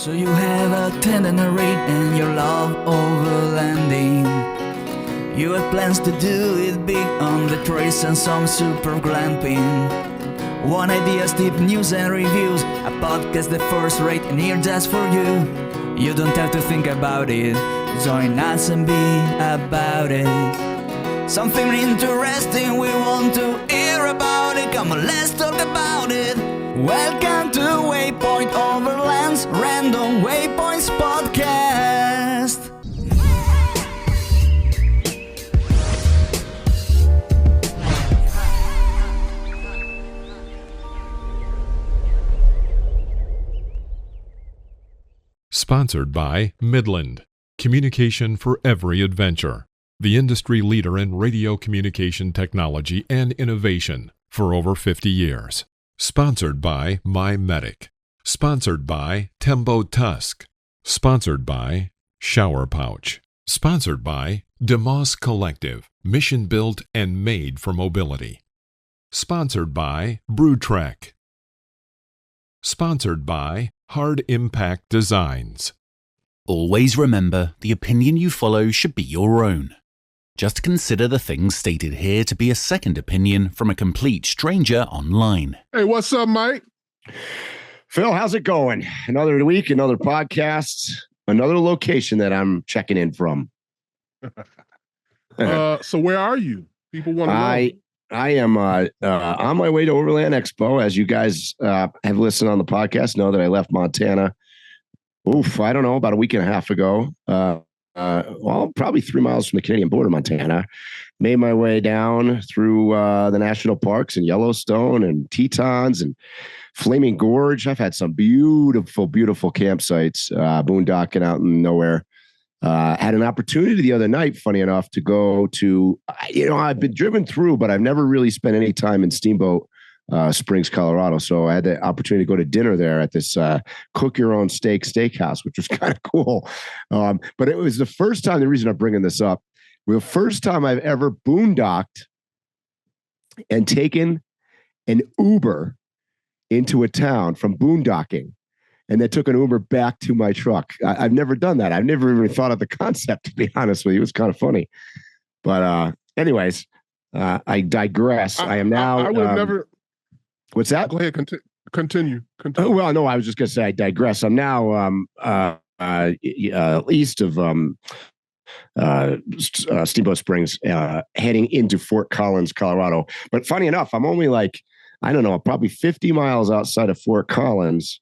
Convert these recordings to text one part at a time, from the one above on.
So you have a itinerary and you love overlanding. You have plans to do it big on the trace and some super glamping. One idea, deep news and reviews, a podcast the first rate and here just for you. You don't have to think about it, join us and be about it. Something interesting we want to hear about it, come on let's talk about it. Welcome to Waypoint Overland's Random Waypoints podcast. Sponsored by Midland, communication for every adventure. The industry leader in radio communication technology and innovation for over 50 years. Sponsored by MyMedic. Sponsored by Tembo Tusk. Sponsored by Shower Pouch. Sponsored by MUSK Collective, mission built and made for mobility. Sponsored by BrewTrek. Sponsored by Hard Impact Designs. Always remember, the opinion you follow should be your own. Just consider the things stated here to be a second opinion from a complete stranger online. Hey, what's up, Mike? Phil, how's it going? Another week, another podcast, another location that I'm checking in from. So where are you? People want to know. I am on my way to Overland Expo. As you guys have listened on the podcast, know that I left Montana. I don't know, about a week and a half ago. Probably 3 miles from the Canadian border, Montana. Made my way down through the national parks and Yellowstone and Tetons and Flaming Gorge. I've had some beautiful, beautiful campsites, boondocking out in nowhere. Had an opportunity the other night, funny enough, to go to, I've been driven through, but I've never really spent any time in Steamboat Springs, Colorado. So I had the opportunity to go to dinner there at this cook your own steakhouse, which was kind of cool. But it was the first time, the reason I'm bringing this up, the first time I've ever boondocked and taken an Uber into a town from boondocking. And then took an Uber back to my truck. I've never done that. I've never even thought of the concept, to be honest with you. It was kind of funny. But anyways, I digress. I am now... I would never... What's that? Go ahead, continue. Oh, well, no, I was just going to say I digress. I'm now east of Steamboat Springs, heading into Fort Collins, Colorado. But funny enough, I'm only probably 50 miles outside of Fort Collins.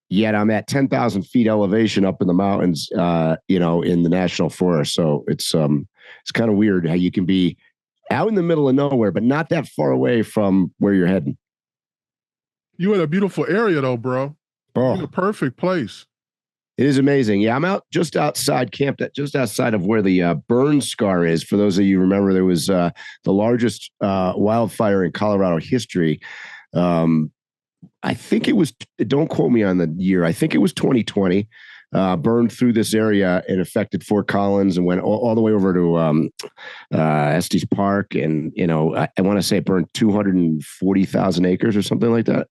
Yet I'm at 10,000 feet elevation up in the mountains, in the national forest. So it's kind of weird how you can be out in the middle of nowhere, but not that far away from where you're heading. You in a beautiful area though, bro. Oh, in a perfect place. It is amazing. Yeah, I'm out just outside just outside of where the burn scar is. For those of you who remember, there was the largest wildfire in Colorado history. I think it was, don't quote me on the year, I think it was 2020, burned through this area and affected Fort Collins and went all the way over to Estes Park. And, I want to say it burned 240,000 acres or something like that.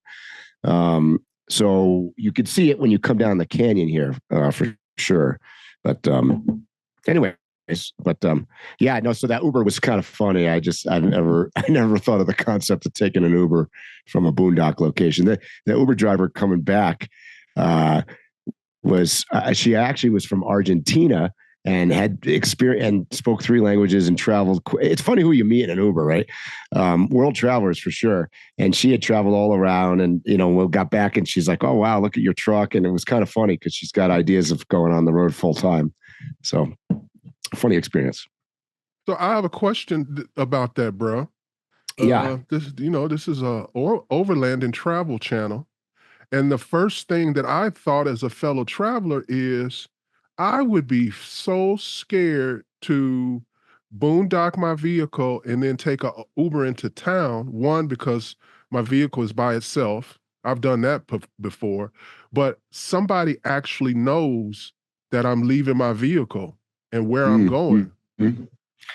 So you could see it when you come down the canyon here for sure. But anyway. But so that Uber was kind of funny. I never thought of the concept of taking an Uber from a boondock location. The Uber driver coming back she actually was from Argentina and had experience and spoke 3 languages and traveled. It's funny who you meet in an Uber, right? World travelers for sure. And she had traveled all around, and we got back and she's like, "Oh wow, look at your truck!" And it was kind of funny because she's got ideas of going on the road full time. So. Funny experience. So I have a question about that, bro. Yeah. This is a Overland and travel channel. And the first thing that I thought as a fellow traveler is I would be so scared to boondock my vehicle and then take a Uber into town. One, because my vehicle is by itself. I've done that before. But somebody actually knows that I'm leaving my vehicle and where I'm going.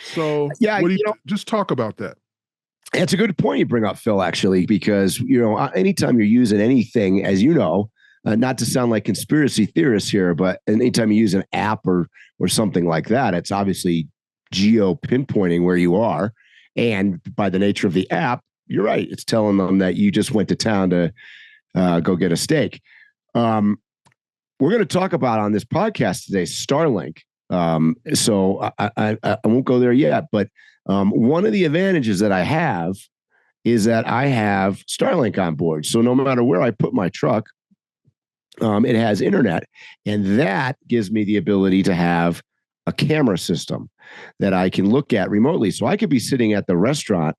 So yeah, just talk about that. It's a good point you bring up, Phil, actually, because, anytime you're using anything, as you know, not to sound like conspiracy theorists here, but anytime you use an app or something like that, it's obviously geo pinpointing where you are. And by the nature of the app, you're right. It's telling them that you just went to town to go get a steak. We're going to talk about on this podcast today, Starlink. So I won't go there yet, but one of the advantages that I have is that I have Starlink on board. So no matter where I put my truck, it has internet, and that gives me the ability to have a camera system that I can look at remotely. So I could be sitting at the restaurant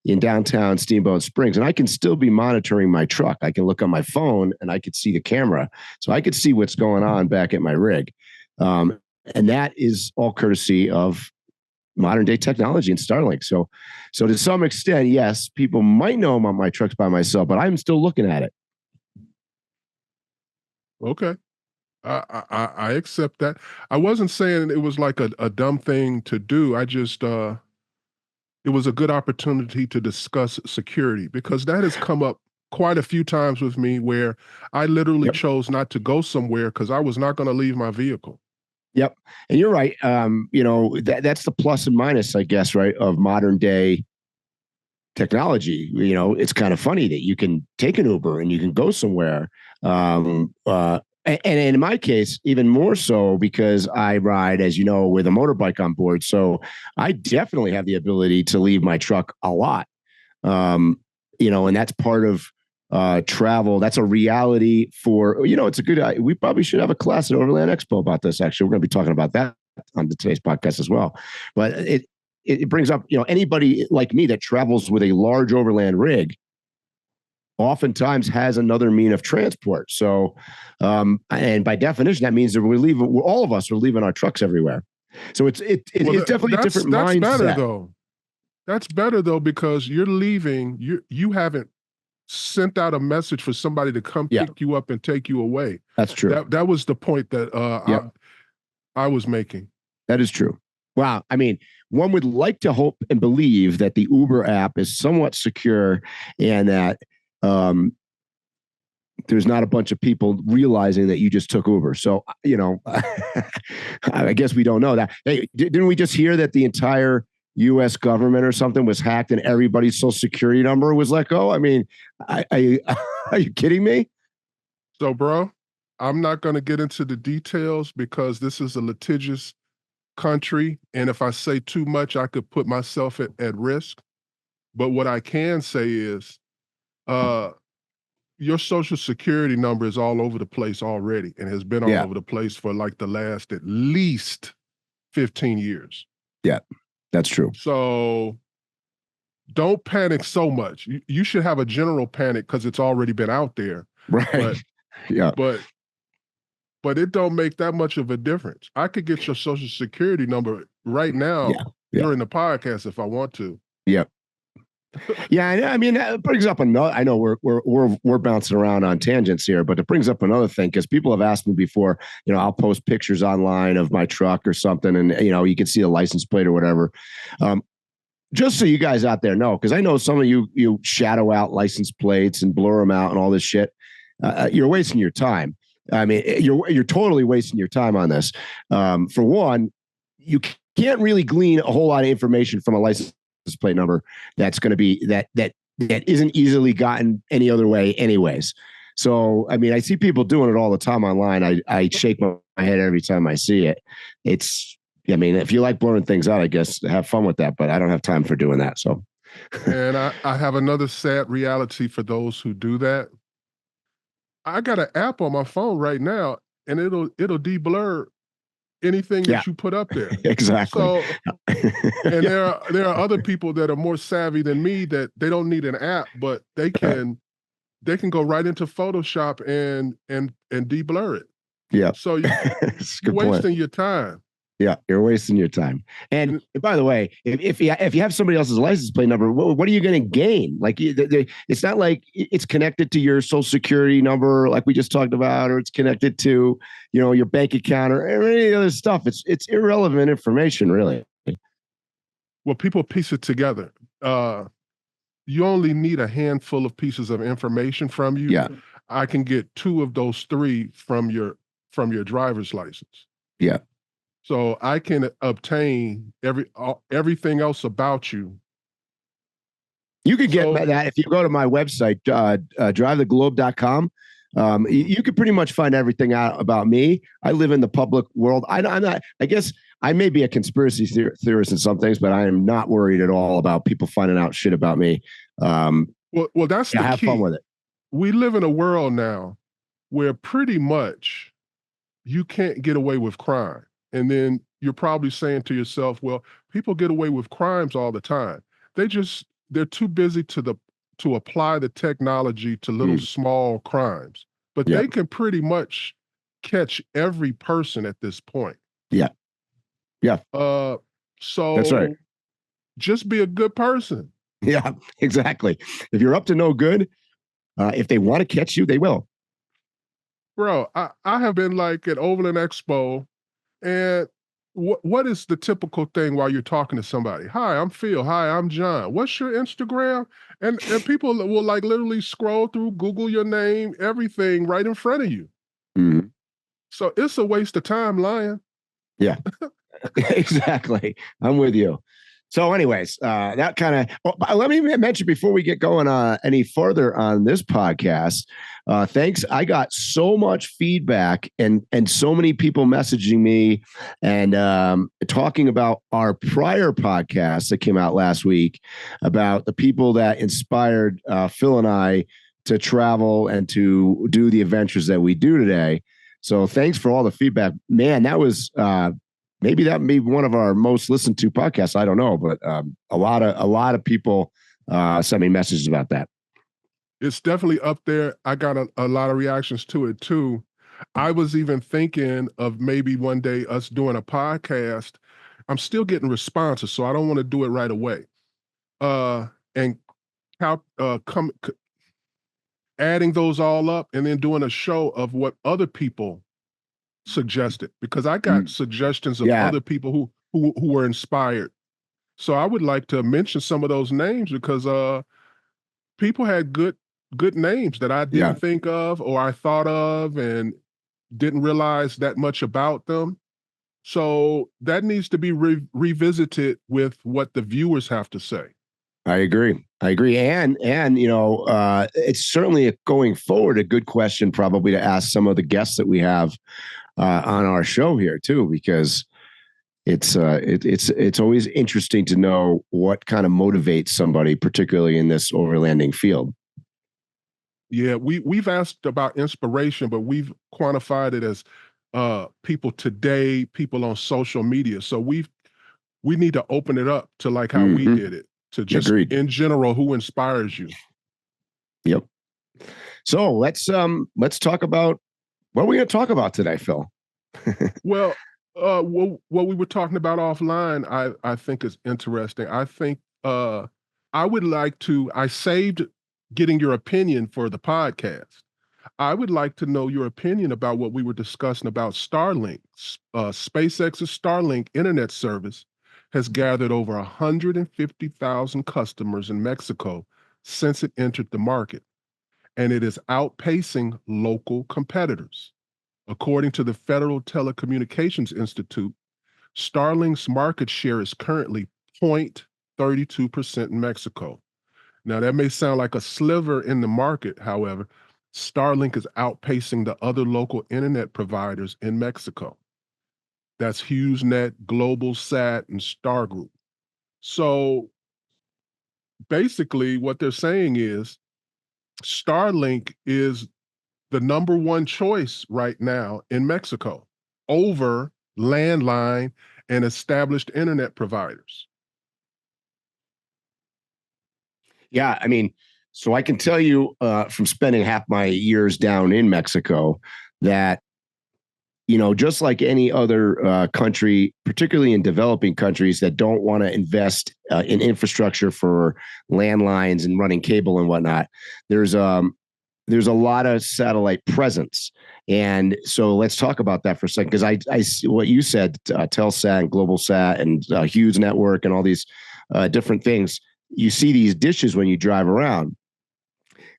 in downtown Steamboat Springs, and I can still be monitoring my truck. I can look on my phone and I could see the camera. So I could see what's going on back at my rig. And that is all courtesy of modern day technology and Starlink. So to some extent, yes, people might know about my trucks by myself, but I'm still looking at it. Okay. I accept that. I wasn't saying it was like a dumb thing to do. I just, it was a good opportunity to discuss security, because that has come up quite a few times with me where I literally chose not to go somewhere because I was not going to leave my vehicle. Yep. And you're right. That's the plus and minus, I guess, right, of modern day technology. It's kind of funny that you can take an Uber and you can go somewhere. And in my case, even more so because I ride, as you know, with a motorbike on board. So I definitely have the ability to leave my truck a lot. And that's part of travel. That's a reality for, it's a good, we probably should have a class at Overland Expo about this. Actually, we're going to be talking about that on today's podcast as well. But it brings up, anybody like me that travels with a large overland rig oftentimes has another mean of transport. So, and by definition, that means that all of us are leaving our trucks everywhere. So it's definitely a different mindset. That's better though. That's better though, because you're leaving, you haven't sent out a message for somebody to come pick you up and take you away. That's true. That was the point that I was making. That is true. Wow. I mean, one would like to hope and believe that the Uber app is somewhat secure and that there's not a bunch of people realizing that you just took Uber. So, I guess we don't know that. Hey, didn't we just hear that the entire U.S. government or something was hacked and everybody's social security number was let go? I mean, are you kidding me? So, bro, I'm not going to get into the details because this is a litigious country. And if I say too much, I could put myself at risk. But what I can say is, your social security number is all over the place already and has been all over the place for like the last at least 15 years. Yeah, that's true. So don't panic so much. You should have a general panic because it's already been out there. Right. But it don't make that much of a difference. I could get your social security number right now during the podcast if I want to. Yep. Yeah, I mean, that brings up another. I know we're bouncing around on tangents here, but it brings up another thing because people have asked me before. I'll post pictures online of my truck or something, and you can see a license plate or whatever. Just so you guys out there know, because I know some of you shadow out license plates and blur them out and all this shit. You're wasting your time. I mean, you're totally wasting your time on this. For one, you can't really glean a whole lot of information from a license plate number that's going to be that isn't easily gotten any other way anyways. So, I mean, I see people doing it all the time online. I shake my head every time I see it. I mean, if you like blurring things out, I guess have fun with that, but I don't have time for doing that. So, and I have another sad reality for those who do that. I got an app on my phone right now and it'll de-blur anything that you put up there. Exactly. So, and there are other people that are more savvy than me that they don't need an app, but they can go right into Photoshop and de-blur it. Yeah. So you're wasting your time. Yeah, you're wasting your time. And by the way, if you have somebody else's license plate number, what are you going to gain? Like, it's not like it's connected to your social security number, like we just talked about, or it's connected to your bank account or any other stuff. It's irrelevant information, really. Well, people piece it together. You only need a handful of pieces of information from you. Yeah. I can get 2 of those 3 from your driver's license. Yeah. So I can obtain everything else about you. You could get that if you go to my website, DriveTheGlobe.com. You could pretty much find everything out about me. I live in the public world. I'm not. I guess I may be a conspiracy theorist in some things, but I am not worried at all about people finding out shit about me. Well, that's the have key. fun with it. We live in a world now where pretty much you can't get away with crime, and then you're probably saying to yourself, "Well, people get away with crimes all the time. They're too busy to apply the technology to little small crimes, but they can pretty much catch every person at this point." Yeah. So that's right. Just be a good person. Yeah, exactly. If you're up to no good, if they want to catch you, they will. Bro, I have been like at Overland Expo, and what is the typical thing while you're talking to somebody? Hi, I'm Phil. Hi, I'm John. What's your Instagram? And people will like literally scroll through, Google your name, everything right in front of you. Mm-hmm. So it's a waste of time lying. Yeah, exactly. I'm with you. So anyways, that kind of, let me mention before we get going any further on this podcast, thanks. I got so much feedback and so many people messaging me and talking about our prior podcast that came out last week about the people that inspired Phil and I to travel and to do the adventures that we do today. So thanks for all the feedback, man. That was, maybe that may be one of our most listened to podcasts. I don't know, but a lot of people sent me messages about that. It's definitely up there. I got a lot of reactions to it too. I was even thinking of maybe one day us doing a podcast. I'm still getting responses, so I don't want to do it right away. And adding those all up and then doing a show of what other people suggested, because I got suggestions of other people who were inspired. So I would like to mention some of those names because people had good names that I didn't think of or I thought of and didn't realize that much about them. So that needs to be revisited with what the viewers have to say. I agree. And it's certainly going forward a good question probably to ask some of the guests that we have on our show here too, because it's always interesting to know what kind of motivates somebody, particularly in this overlanding field. Yeah, we've asked about inspiration, but we've quantified it as people today, people on social media. So we need to open it up to like how we did it, to just in general, who inspires you. Yep. So let's talk about what are we going to talk about today, Phil? Well, what we were talking about offline, I think is interesting. I think I saved getting your opinion for the podcast. I would like to know your opinion about what we were discussing about Starlink. SpaceX's Starlink internet service has gathered over 150,000 customers in Mexico since it entered the market, and it is outpacing local competitors. According to the Federal Telecommunications Institute, Starlink's market share is currently 0.32% in Mexico. Now, that may sound like a sliver in the market. However, Starlink is outpacing the other local internet providers in Mexico. That's HughesNet, GlobalSat, and Star Group. So basically what they're saying is Starlink is the number one choice right now in Mexico over landline and established internet providers. Yeah, I mean, so I can tell you from spending half my years down in Mexico that, just like any other country, particularly in developing countries that don't want to invest in infrastructure for landlines and running cable and whatnot, there's a lot of satellite presence. And so let's talk about that for a second, because I see what you said, Telsat and GlobalSat and Hughes Network and all these different things. You see these dishes when you drive around.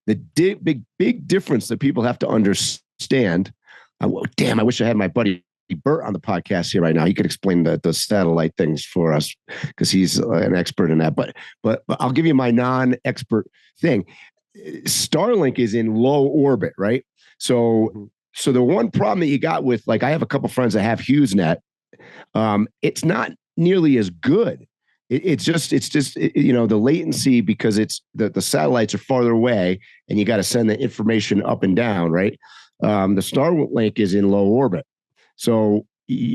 the big difference that people have to understand. I wish I had my buddy Bert on the podcast here right now. He could explain the satellite things for us because he's an expert in that. But I'll give you my non-expert thing. Starlink is in low orbit, right? So the one problem that you got with, like, I have a couple friends that have HughesNet. It's not nearly as good. It's just the latency, because it's the satellites are farther away and you got to send the information up and down, right? The Starlink is in low orbit. So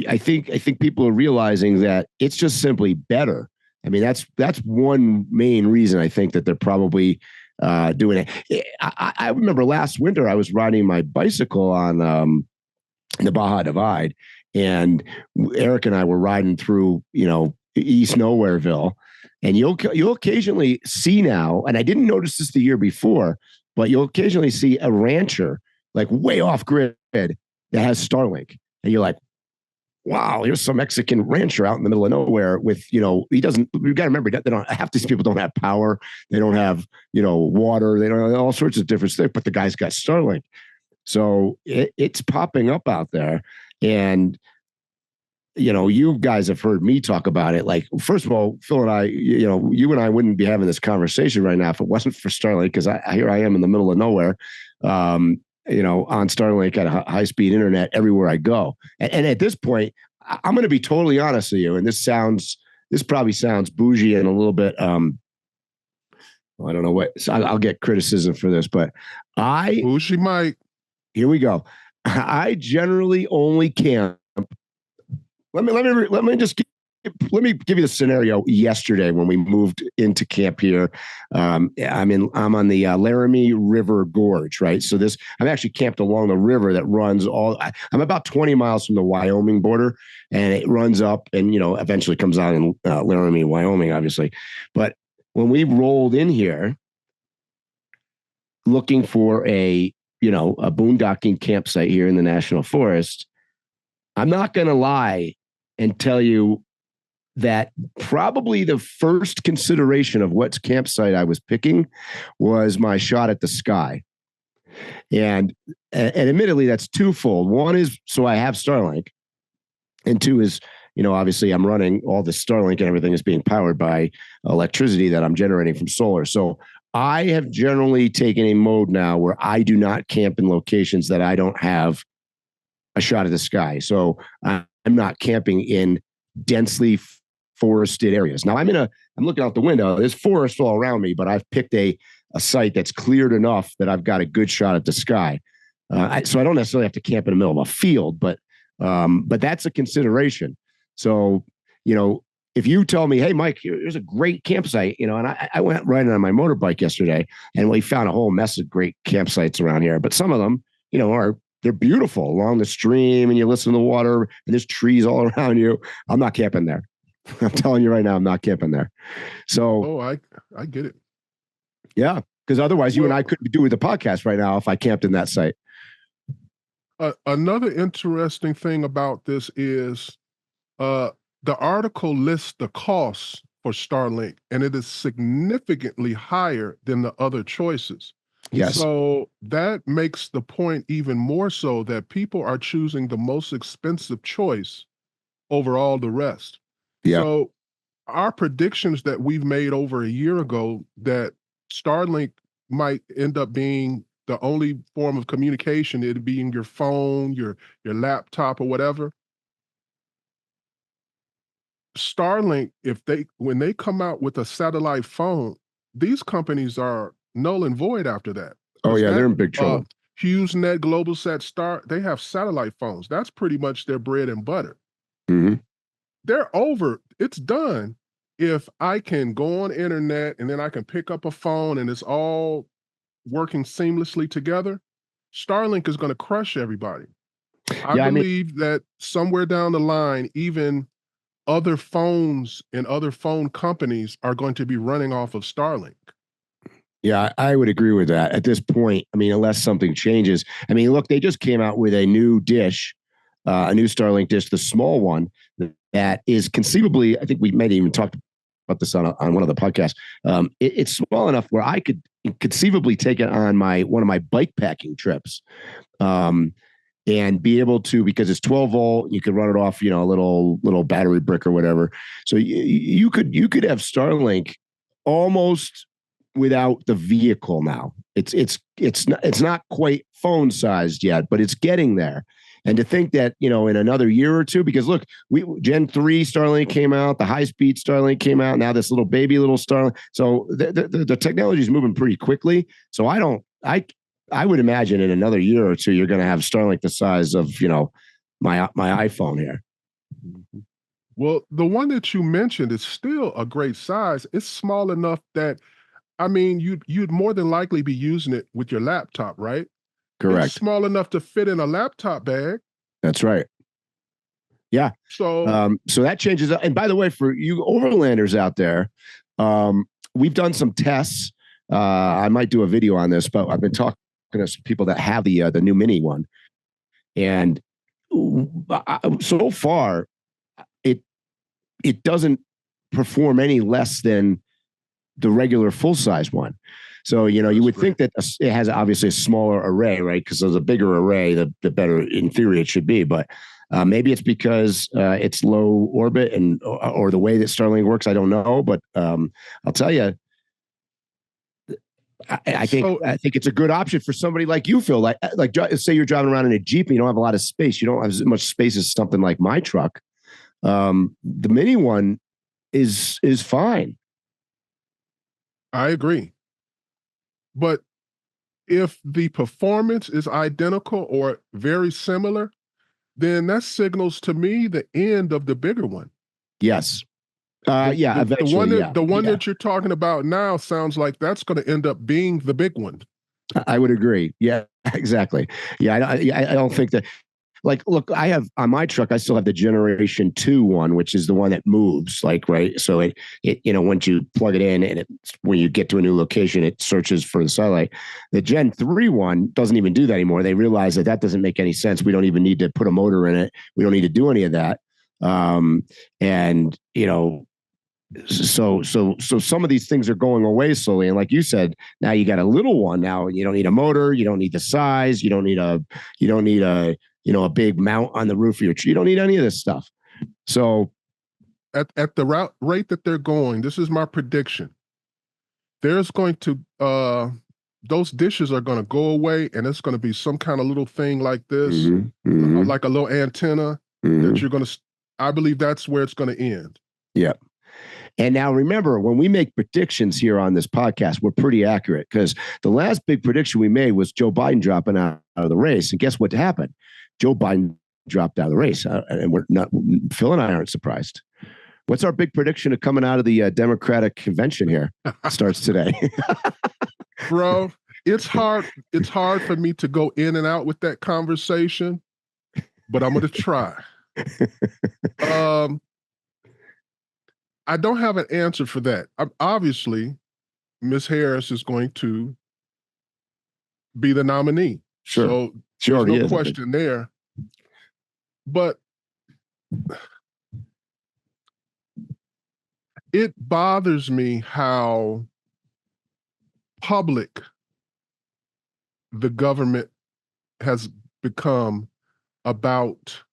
I think people are realizing that it's just simply better. I mean, that's one main reason I think that they're probably doing it. I remember last winter I was riding my bicycle on the Baja Divide, and Eric and I were riding through, East Nowhereville, and you'll occasionally see now, and I didn't notice this the year before, but you'll occasionally see a rancher like way off grid that has Starlink, and you're like, wow, here's some Mexican rancher out in the middle of nowhere with, he doesn't, you got to remember, they don't, half these people don't have power. They don't have, water. They don't have all sorts of different stuff, but the guy's got Starlink. So it's popping up out there. And, you guys have heard me talk about it. Like, first of all, Phil and I, you and I wouldn't be having this conversation right now if it wasn't for Starlink, because here I am in the middle of nowhere. On Starlink at a high-speed internet everywhere I go. And at this point, I'm going to be totally honest with you. And this probably sounds bougie and a little bit, I don't know what, so I'll get criticism for this, but Bougie Mike. Here we go. I generally only camp. Let me give you the scenario yesterday when we moved into camp here. I'm on the Laramie River Gorge, right? So I'm actually camped along the river that runs I'm about 20 miles from the Wyoming border, and it runs up and, eventually comes out in Laramie, Wyoming, obviously. But when we rolled in here looking for a boondocking campsite here in the National Forest, I'm not going to lie and tell you that probably the first consideration of what campsite I was picking was my shot at the sky. And admittedly, that's twofold. One is so I have Starlink, and two is, obviously I'm running all the Starlink and everything is being powered by electricity that I'm generating from solar. So I have generally taken a mode now where I do not camp in locations that I don't have a shot at the sky. So I'm not camping in densely forested areas. Now I'm looking out the window. There's forest all around me, but I've picked a site that's cleared enough that I've got a good shot at the sky. So I don't necessarily have to camp in the middle of a field, but that's a consideration. So, if you tell me, hey, Mike, here's a great campsite, and I went riding on my motorbike yesterday, and we found a whole mess of great campsites around here. But some of them, they're beautiful along the stream, and you listen to the water, and there's trees all around you. I'm not camping there. I'm telling you right now, I'm not camping there. So, I get it. Yeah, because otherwise, you and I couldn't do the podcast right now if I camped in that site. Another interesting thing about this is the article lists the costs for Starlink, and it is significantly higher than the other choices. Yes. So that makes the point even more so that people are choosing the most expensive choice over all the rest. Yeah. So our predictions that we've made over a year ago that Starlink might end up being the only form of communication, it being your phone, your laptop, or whatever. Starlink, when they come out with a satellite phone, these companies are null and void after that. Oh yeah, they're in big trouble. HughesNet, GlobalSat, Star, they have satellite phones. That's pretty much their bread and butter. Mm-hmm. They're over. It's done. If I can go on internet and then I can pick up a phone and it's all working seamlessly together, Starlink is going to crush everybody. I believe that somewhere down the line, even other phones and other phone companies are going to be running off of Starlink. Yeah, I would agree with that at this point. I mean, unless something changes. I mean, look, they just came out with a new dish, a new Starlink dish, the small one that is conceivably, I think we might even talked about this on one of the podcasts. It's small enough where I could conceivably take it on one of my bike packing trips. And be able to, because it's 12 volt, you could run it off, a little battery brick or whatever. So you could have Starlink almost without the vehicle now. It's not quite phone sized yet, but it's getting there. And to think that, in another year or two, because look, Gen 3 Starlink came out, the high speed Starlink came out, now this little Starlink. So the technology is moving pretty quickly. So I would imagine in another year or two, you're going to have Starlink the size of, my iPhone here. Well, the one that you mentioned is still a great size. It's small enough that, you'd more than likely be using it with your laptop, right? Correct. It's small enough to fit in a laptop bag. That's right. Yeah. So, so that changes. And by the way, for you Overlanders out there, we've done some tests. I might do a video on this, but I've been talking to some people that have the new mini one, and so far it doesn't perform any less than the regular full size one. So you would think that it has obviously a smaller array, right? Because there's a bigger array, the better in theory it should be. But maybe it's because it's low orbit or the way that Starlink works. I don't know, but I'll tell you. I think it's a good option for somebody like you, Phil. Like say you're driving around in a Jeep and you don't have a lot of space. You don't have as much space as something like my truck. The mini one is fine. I agree. But if the performance is identical or very similar, then that signals to me the end of the bigger one. Yes. Eventually, the one that you're talking about now sounds like that's going to end up being the big one. I would agree. Yeah, exactly. Yeah, I don't think that. Like, look, I have on my truck, I still have the Generation 2 one, which is the one that moves. Like, right. So it once you plug it in and when you get to a new location, it searches for the satellite. The Gen 3 one doesn't even do that anymore. They realize that doesn't make any sense. We don't even need to put a motor in it. We don't need to do any of that. So some of these things are going away slowly. And like you said, now you got a little one now, you don't need a motor. You don't need the size. You don't need a big mount on the roof of your tree. You don't need any of this stuff. So at the rate that they're going, this is my prediction. There's going to, those dishes are going to go away and it's going to be some kind of little thing like this, like a little antenna that you're going to, I believe that's where it's going to end. Yeah. And now remember, when we make predictions here on this podcast, we're pretty accurate because the last big prediction we made was Joe Biden dropping out of the race. And guess what happened? Joe Biden dropped out of the race. And Phil and I aren't surprised. What's our big prediction of coming out of the Democratic convention here? Starts today. Bro, it's hard for me to go in and out with that conversation, but I'm going to try. I don't have an answer for that. Obviously, Ms. Harris is going to be the nominee. Sure. So there's no question there. But it bothers me how public the government has become about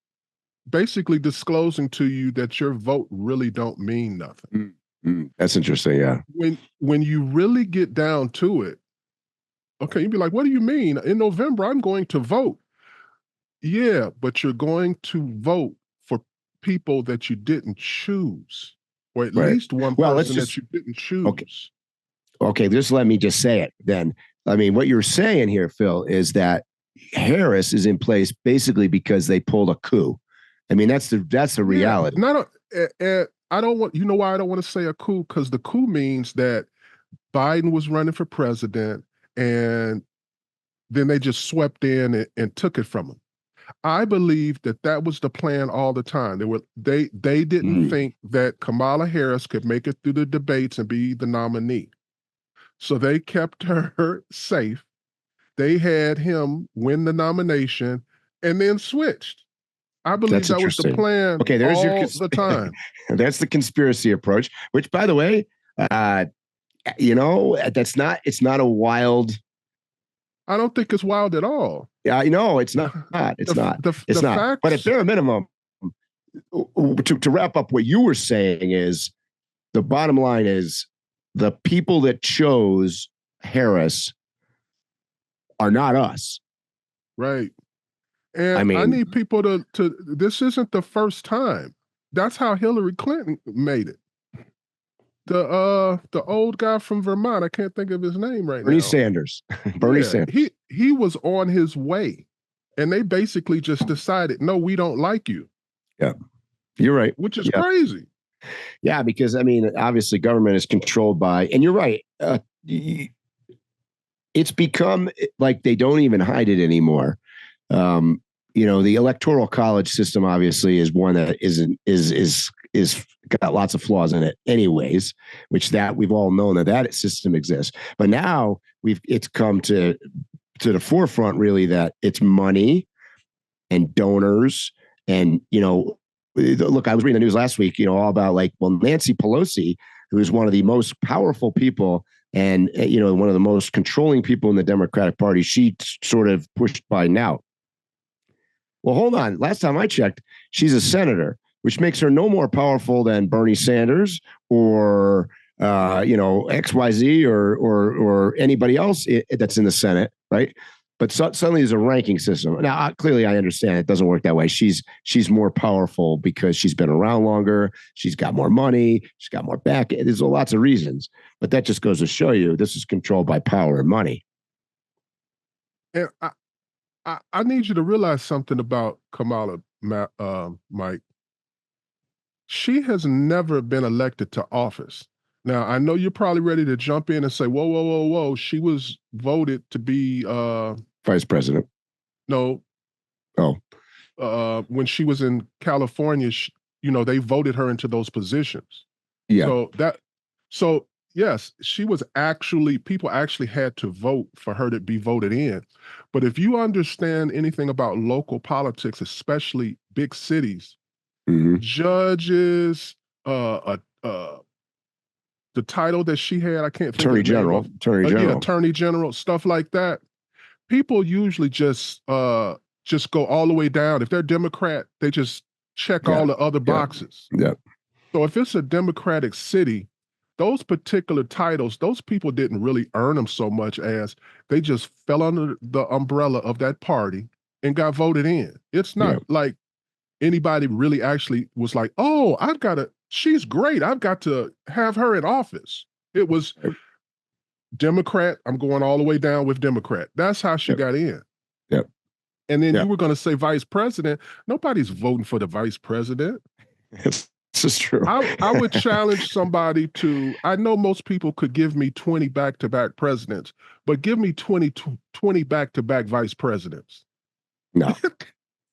basically disclosing to you that your vote really don't mean nothing. That's interesting, yeah. When you really get down to it, okay, you'd be like, what do you mean? In November, I'm going to vote. Yeah, but you're going to vote for people that you didn't choose, or at least one person that you didn't choose. Okay, just let me just say it then. I mean, what you're saying here, Phil, is that Harris is in place basically because they pulled a coup. I mean, that's the reality. I don't want, you know why I don't want to say a coup? Because the coup means that Biden was running for president and then they just swept in and took it from him. I believe that was the plan all the time. They didn't think that Kamala Harris could make it through the debates and be the nominee. So they kept her safe. They had him win the nomination and then switched. I believe That's that was the interesting. plan. Okay, there's all the time. That's the conspiracy approach. Which, by the way, it's not a wild. I don't think it's wild at all. Yeah, I know it's not. It's not. It's not. Facts, but at bare minimum, to wrap up what you were saying is the bottom line is the people that chose Harris are not us. Right. And I mean, I need people to this isn't the first time. That's how Hillary Clinton made it. The old guy from Vermont, I can't think of his name right Bernie now. Sanders. Bernie Sanders. He was on his way. And they basically just decided, no, we don't like you. Yeah. You're right. Which is crazy. Yeah, because I mean, obviously government is controlled by, and you're right. It's become like they don't even hide it anymore. The electoral college system obviously is one that is got lots of flaws in it anyways, which that we've all known that system exists. But now it's come to the forefront really that it's money and donors and, look, I was reading the news last week, all about Nancy Pelosi, who is one of the most powerful people and, one of the most controlling people in the Democratic Party, she sort of pushed Biden out. Well, hold on. Last time I checked, she's a senator, which makes her no more powerful than Bernie Sanders or, XYZ or anybody else that's in the Senate, right? But suddenly there's a ranking system. Now, clearly, I understand it doesn't work that way. She's more powerful because she's been around longer. She's got more money. She's got more back. There's lots of reasons. But that just goes to show you this is controlled by power and money. And I need you to realize something about Kamala, Mike. She has never been elected to office. Now, I know you're probably ready to jump in and say, whoa, whoa, whoa, whoa. She was voted to be vice president. No. Oh. When she was in California, they voted her into those positions. Yeah. So yes, people actually had to vote for her to be voted in. But if you understand anything about local politics, especially big cities, judges, the title that she had, I can't think Attorney General. Attorney General, stuff like that. People usually just go all the way down. If they're Democrat, they just check all the other boxes. Yeah. So if it's a Democratic city, those particular titles, those people didn't really earn them so much as they just fell under the umbrella of that party and got voted in. It's not like anybody really actually was like, oh, she's great. I've got to have her in office. It was Democrat. I'm going all the way down with Democrat. That's how she got in. Yep. And then you were going to say vice president. Nobody's voting for the vice president. This is true. I would challenge somebody I know most people could give me 20 back-to-back presidents, but give me 20 back-to-back vice presidents. No.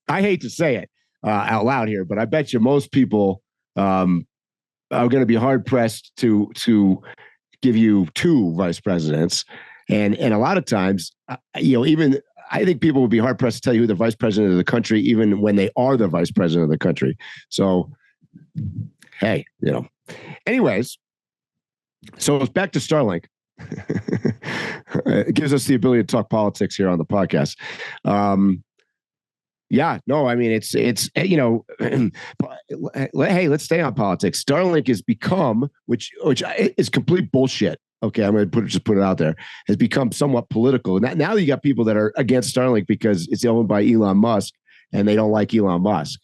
I hate to say it out loud here, but I bet you most people are going to be hard pressed to give you 2 vice presidents, and a lot of times, even I think people would be hard pressed to tell you who the vice president of the country, even when they are the vice president of the country. So, hey, Anyways, so it's back to Starlink. It gives us the ability to talk politics here on the podcast. Yeah, no, I mean, it's hey, let's stay on politics. Starlink has become, which is complete bullshit. Okay, I'm going to just put it out there, has become somewhat political. Now you got people that are against Starlink because it's owned by Elon Musk and they don't like Elon Musk.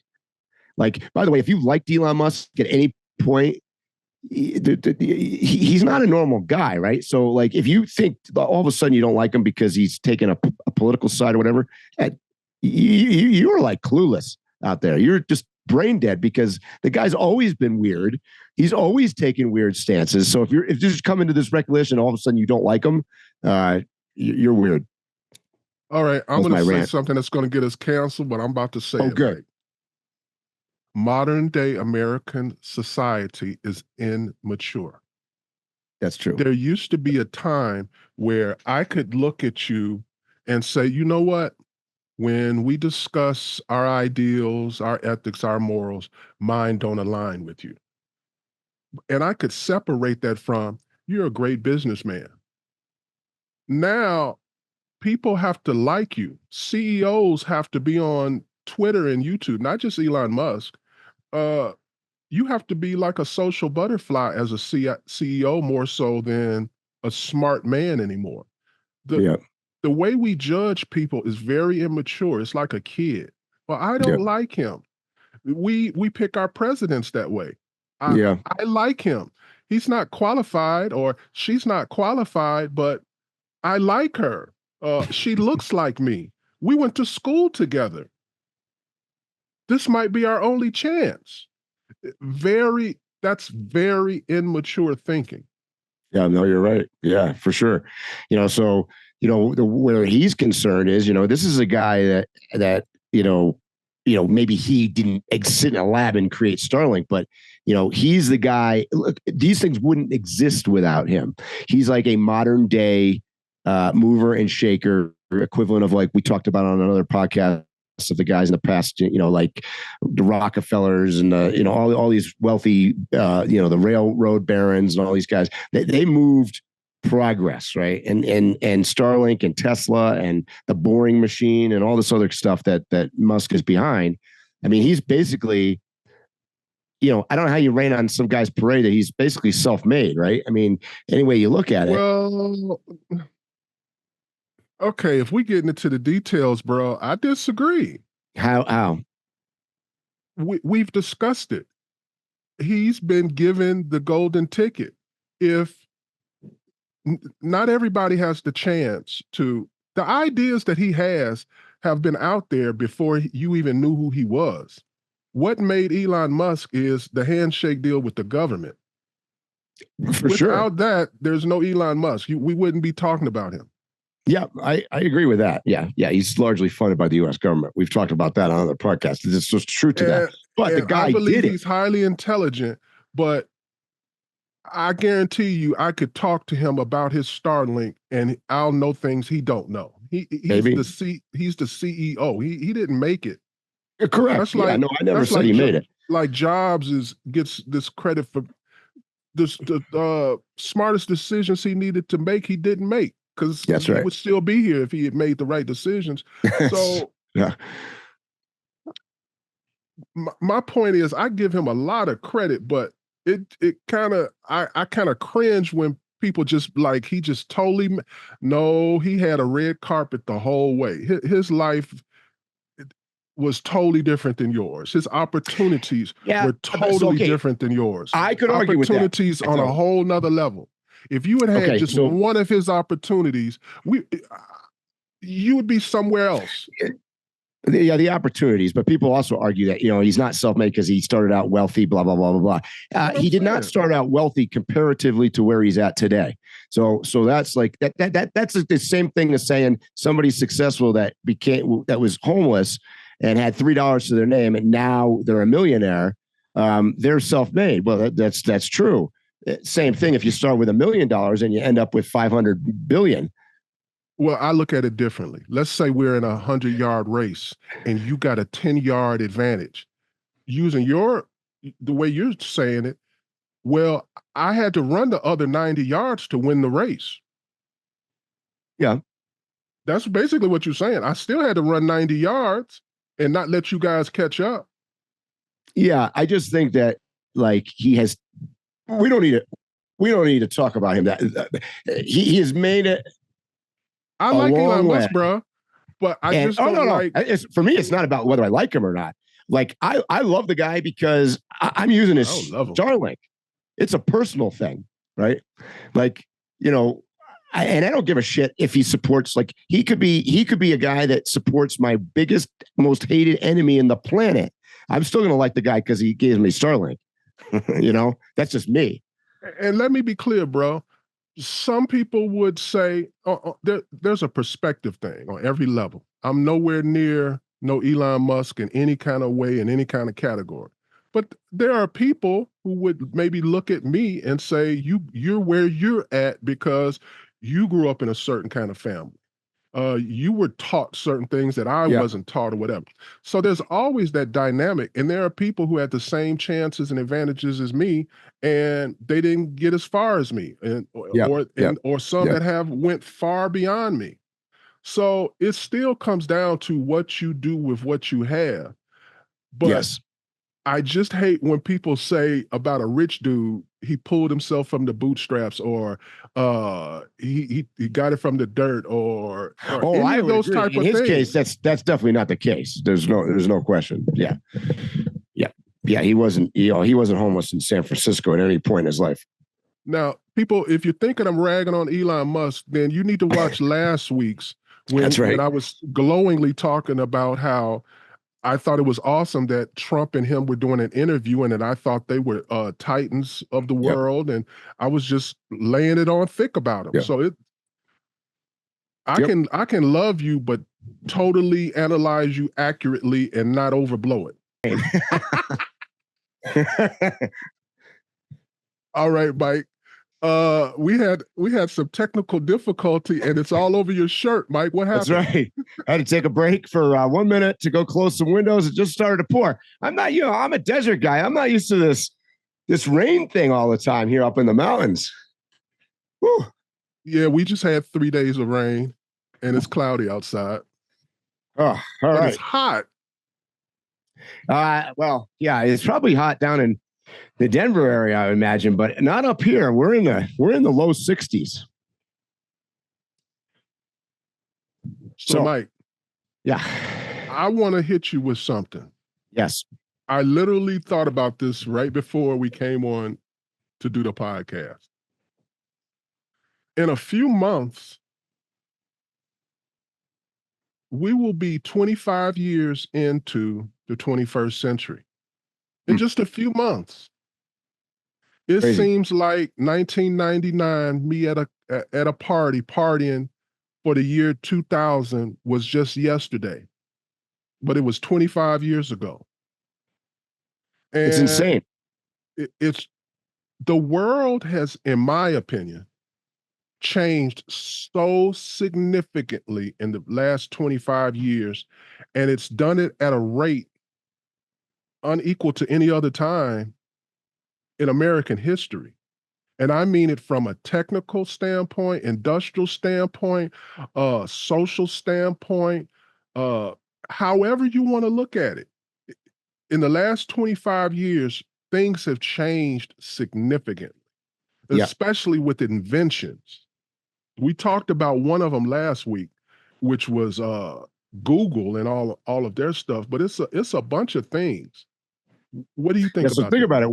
Like, by the way, if you liked Elon Musk at any point, he's not a normal guy, right? So, like, if you think all of a sudden you don't like him because he's taken a political side or whatever, you're like clueless out there. You're just brain dead because the guy's always been weird. He's always taken weird stances. So if you just come into this recognition, all of a sudden you don't like him, you're weird. All right, I'm going to say something that's going to get us canceled, but I'm about to say it. Good. Right. Modern day American society is immature. That's true. There used to be a time where I could look at you and say, you know what? when we discuss our ideals, our ethics, our morals, mine don't align with you. And I could separate that from, you're a great businessman. Now, people have to like you. CEOs have to be on Twitter and YouTube, not just Elon Musk. You have to be like a social butterfly as a CEO more so than a smart man anymore. The way we judge people is very immature. It's like a kid. Well, I don't like him. We pick our presidents that way. I like him. He's not qualified or she's not qualified, but I like her. She looks like me. We went to school together. This might be our only chance. That's very immature thinking. Yeah, no, you're right. Yeah, for sure. So, where he's concerned is, this is a guy that, maybe he didn't sit in a lab and create Starlink, but, he's the guy. Look, these things wouldn't exist without him. He's like a modern day mover and shaker, equivalent of like we talked about on another podcast of the guys in the past, like the Rockefellers and all these wealthy, the railroad barons and all these guys. They moved progress, right? And Starlink and Tesla and the boring machine and all this other stuff that Musk is behind. I mean, he's basically, I don't know how you rain on some guy's parade that he's basically self-made, right? I mean, any way you look at it. Well, okay, if we get into the details, bro, I disagree. How? We've discussed it. He's been given the golden ticket. If not everybody has the chance to, the ideas that he has have been out there before you even knew who he was. What made Elon Musk is the handshake deal with the government. Without that, there's no Elon Musk. We wouldn't be talking about him. Yeah, I agree with that. Yeah, he's largely funded by the U.S. government. We've talked about that on other podcasts. It's just true to that. But the guy I believe did it. He's highly intelligent, but I guarantee you I could talk to him about his Starlink and I'll know things he don't know. He's the CEO. He didn't make it. Correct. That's like, no, I never said he made it. Like Jobs gets this credit for the smartest decisions he needed to make, he didn't make. Because he would still be here if he had made the right decisions. So my point is, I give him a lot of credit, but it kind of, I kind of cringe when people just like, he just totally, no, he had a red carpet the whole way. His life was totally different than yours. His opportunities were totally different than yours. I could argue with that. Opportunities on a whole nother level. If you had just one of his opportunities, you would be somewhere else. Yeah, the opportunities, but people also argue that, he's not self-made because he started out wealthy, blah, blah, blah, blah, blah. He did not start out wealthy comparatively to where he's at today. So that's like that's the same thing as saying somebody's successful that was homeless and had $3 to their name and now they're a millionaire. They're self-made. Well, that's true. Same thing if you start with $1 million and you end up with 500 billion. Well, I look at it differently. Let's say we're in a 100-yard race and you got a 10-yard advantage. Using the way you're saying it, well, I had to run the other 90 yards to win the race. Yeah. That's basically what you're saying. I still had to run 90 yards and not let you guys catch up. Yeah, I just think that like we don't need to talk about him. That he has made it. I like Elon Musk, bro, but I just don't like. For me, it's not about whether I like him or not. Like I love the guy because I'm using his Starlink. It's a personal thing, right? Like and I don't give a shit if he supports. Like he could be a guy that supports my biggest, most hated enemy in the planet. I'm still gonna like the guy because he gave me Starlink. That's just me. And let me be clear, bro. Some people would say there's a perspective thing on every level. I'm nowhere near no Elon Musk in any kind of way, in any kind of category. But there are people who would maybe look at me and say, you're where you're at because you grew up in a certain kind of family. You were taught certain things that I wasn't taught or whatever. So there's always that dynamic. And there are people who had the same chances and advantages as me, and they didn't get as far as me, and or some that have went far beyond me. So it still comes down to what you do with what you have. But I just hate when people say about a rich dude, he pulled himself from the bootstraps, or he got it from the dirt, or any of those type of things. In his case, that's definitely not the case. There's no question. Yeah. He wasn't homeless in San Francisco at any point in his life. Now, people, if you're thinking I'm ragging on Elon Musk, then you need to watch last week's when I was glowingly talking about how I thought it was awesome that Trump and him were doing an interview, and that I thought they were titans of the world, and I was just laying it on thick about them. So I can love you, but totally analyze you accurately and not overblow it. All right, Mike. We had some technical difficulty, and it's all over your shirt, Mike. What happened? That's right. I had to take a break for 1 minute to go close some windows. It just started to pour. I'm a desert guy. I'm not used to this rain thing all the time here up in the mountains. Whew. Yeah, we just had 3 days of rain, and it's cloudy outside. Oh, all right. It's hot. Well, yeah, it's probably hot down in the Denver area, I imagine, but not up here. We're in the low 60s. So Mike, yeah, I want to hit you with something. Yes. I literally thought about this right before we came on to do the podcast. In a few months, we will be 25 years into the 21st century. In just a few months. It seems like 1999, me at a party partying for the year 2000 was just yesterday, but it was 25 years ago. And it's insane. It's the world has, in my opinion, changed so significantly in the last 25 years, and it's done it at a rate unequal to any other time in American history. And I mean it from a technical standpoint, industrial standpoint, social standpoint, however you want to look at it. In the last 25 years, things have changed significantly, especially with inventions. We talked about one of them last week, which was Google and all of their stuff, but it's a bunch of things. What do you think about that? Think about it.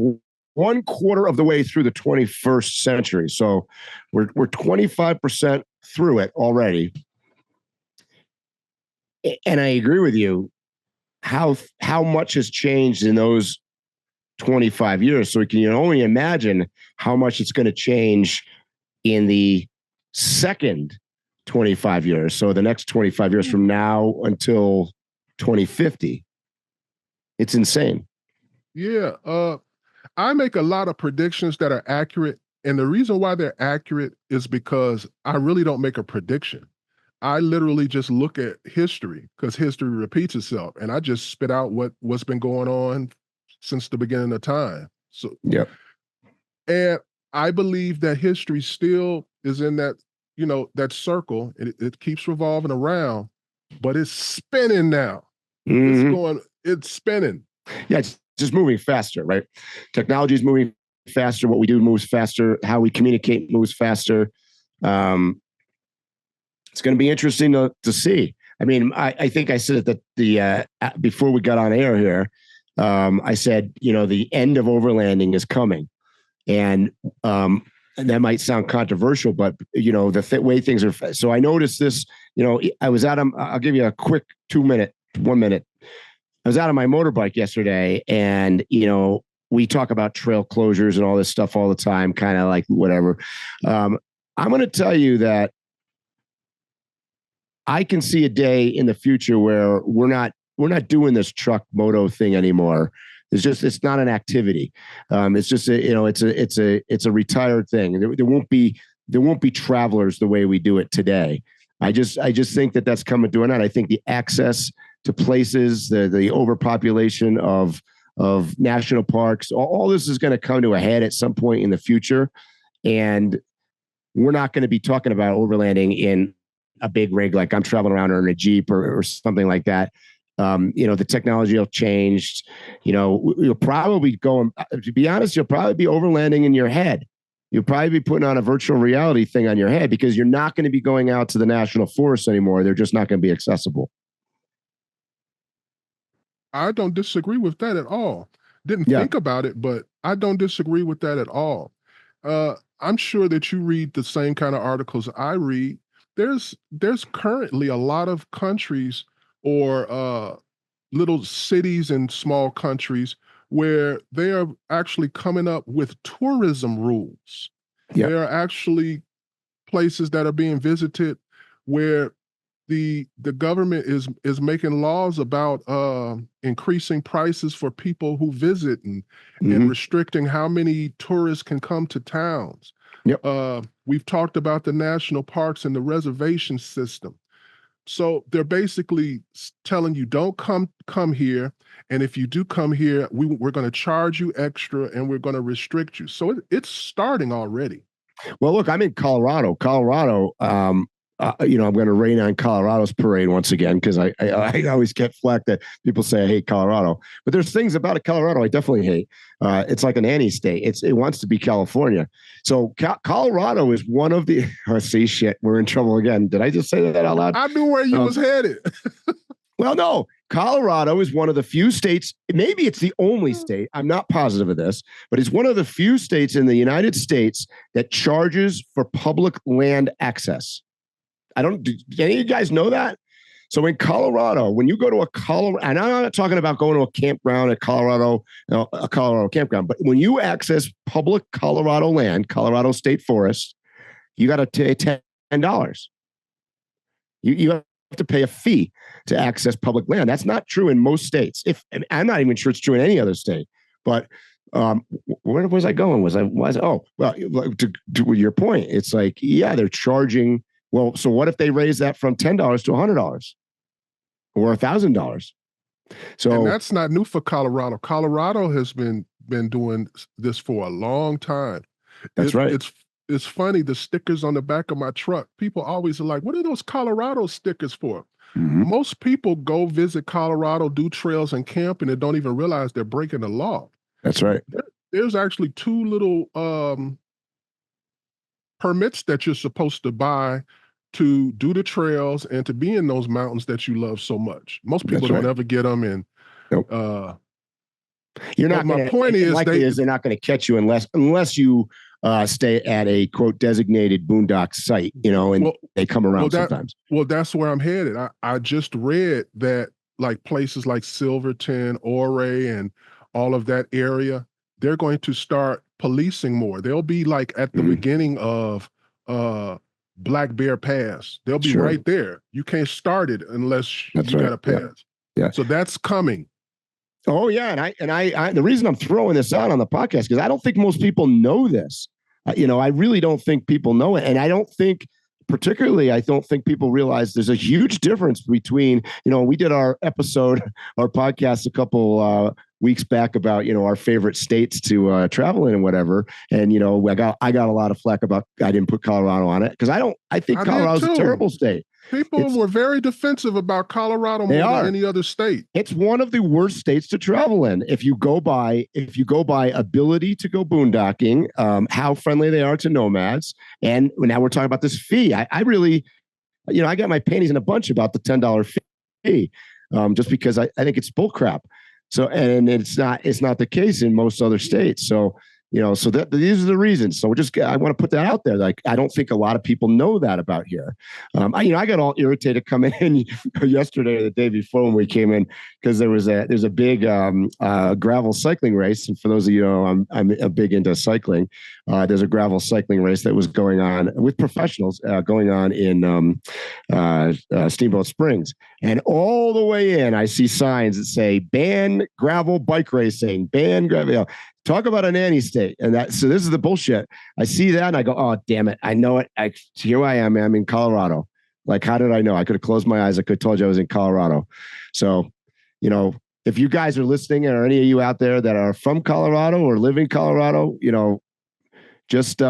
1/4 of the way through the 21st century. So we're 25% through it already. And I agree with you how much has changed in those 25 years. So we can only imagine how much it's going to change in the second 25 years. So the next 25 years from now until 2050. It's insane. Yeah. I make a lot of predictions that are accurate. And the reason why they're accurate is because I really don't make a prediction. I literally just look at history, because history repeats itself. And I just spit out what's been going on since the beginning of time. So, and I believe that history still is in that, that circle. It keeps revolving around, but it's spinning now. It's spinning. Yeah, it's just moving faster, right? Technology is moving faster. What we do moves faster. How we communicate moves faster. It's going to be interesting to see. I mean, I think I said that before we got on air here, I said, the end of overlanding is coming, and that might sound controversial, but the way things are. So I noticed this. I was at I'll give you a quick 1 minute. I was out on my motorbike yesterday, and we talk about trail closures and all this stuff all the time, kind of like whatever. I'm going to tell you that I can see a day in the future where we're not doing this truck moto thing anymore. It's not an activity. It's just it's a retired thing. There won't be travelers the way we do it today. I just think that that's coming to an end. I think the access to places, the overpopulation of national parks, all this is going to come to a head at some point in the future. And we're not going to be talking about overlanding in a big rig like I'm traveling around in a Jeep or something like that. The technology will change. You'll probably to be honest, you'll probably be overlanding in your head. You'll probably be putting on a virtual reality thing on your head because you're not going to be going out to the national forest anymore. They're just not going to be accessible. I don't disagree with that at all. Didn't think about it, but I don't disagree with that at all. I'm sure that you read the same kind of articles I read. There's currently a lot of countries or little cities and small countries where they are actually coming up with tourism rules. Yeah. There are actually places that are being visited where the government is making laws about increasing prices for people who visit and restricting how many tourists can come to towns. Yep. We've talked about the national parks and the reservation system. So they're basically telling you don't come here, and if you do come here, we're going to charge you extra and we're going to restrict you. So it's starting already. Well, look, I'm in Colorado. I'm going to rain on Colorado's parade once again because I always get flack that people say I hate Colorado, but there's things about Colorado I definitely hate. It's like an anti-state. It wants to be California. So Colorado is one of the. See, shit, we're in trouble again. Did I just say that out loud? I knew where you was headed. Well, no. Colorado is one of the few states, maybe it's the only state, I'm not positive of this, but it's one of the few states in the United States that charges for public land access. Do any of you guys know that? So in Colorado, when you go to a Colorado, and I'm not talking about going to a campground at Colorado, a Colorado campground, but when you access public Colorado land, Colorado State Forest, you got to pay $10. You have to pay a fee to access public land. That's not true in most states. I'm not even sure it's true in any other state. But where was I going? To your point, it's like, yeah, they're charging. Well, so what if they raise that from $10 to $100 or $1,000? So, and that's not new for Colorado. Colorado has been doing this for a long time. That's right. It's funny, the stickers on the back of my truck, people always are like, what are those Colorado stickers for? Mm-hmm. Most people go visit Colorado, do trails and camp, and they don't even realize they're breaking the law. That's right. There's actually two little permits that you're supposed to buy to do the trails and to be in those mountains that you love so much. Most people don't ever get them in. Nope. You're not. My point is, they're not going to catch you unless you stay at a quote designated boondock site, and they come around sometimes. Well, that's where I'm headed. I just read that like places like Silverton, Ouray, and all of that area, they're going to start policing more. They'll be like at the beginning of Black Bear Pass. They'll be right there. You can't start it unless you got a pass. Yeah. So that's coming. Oh yeah, and I the reason I'm throwing this out on the podcast because I don't think most people know this. I really don't think people know it, and I don't think people realize there's a huge difference between, we did our podcast a couple weeks back about, our favorite states to travel in and whatever. And, I got a lot of flack about, I didn't put Colorado on it because I think Colorado's a terrible state. People were very defensive about Colorado more than any other state. It's one of the worst states to travel in. If you go by ability to go boondocking, how friendly they are to nomads. And now we're talking about this fee. I really, I got my panties in a bunch about the $10 fee, just because I think it's bullcrap. So, and it's not the case in most other states. So, so these are the reasons. So I want to put that out there. Like, I don't think a lot of people know that about here. I got all irritated coming in yesterday or the day before when we came in, because there's a big gravel cycling race. And for those of you who know, I'm big into cycling. There's a gravel cycling race that was going on with professionals going on in Steamboat Springs. And all the way in, I see signs that say ban gravel bike racing, ban gravel. Talk about an anti-state. And so this is the bullshit. I see that and I go, oh, damn it. I know it. Here I am. I'm in Colorado. Like, how did I know? I could have closed my eyes. I could have told you I was in Colorado. So, you know, if you guys are listening, or any of you out there that are from Colorado or live in Colorado, you know, just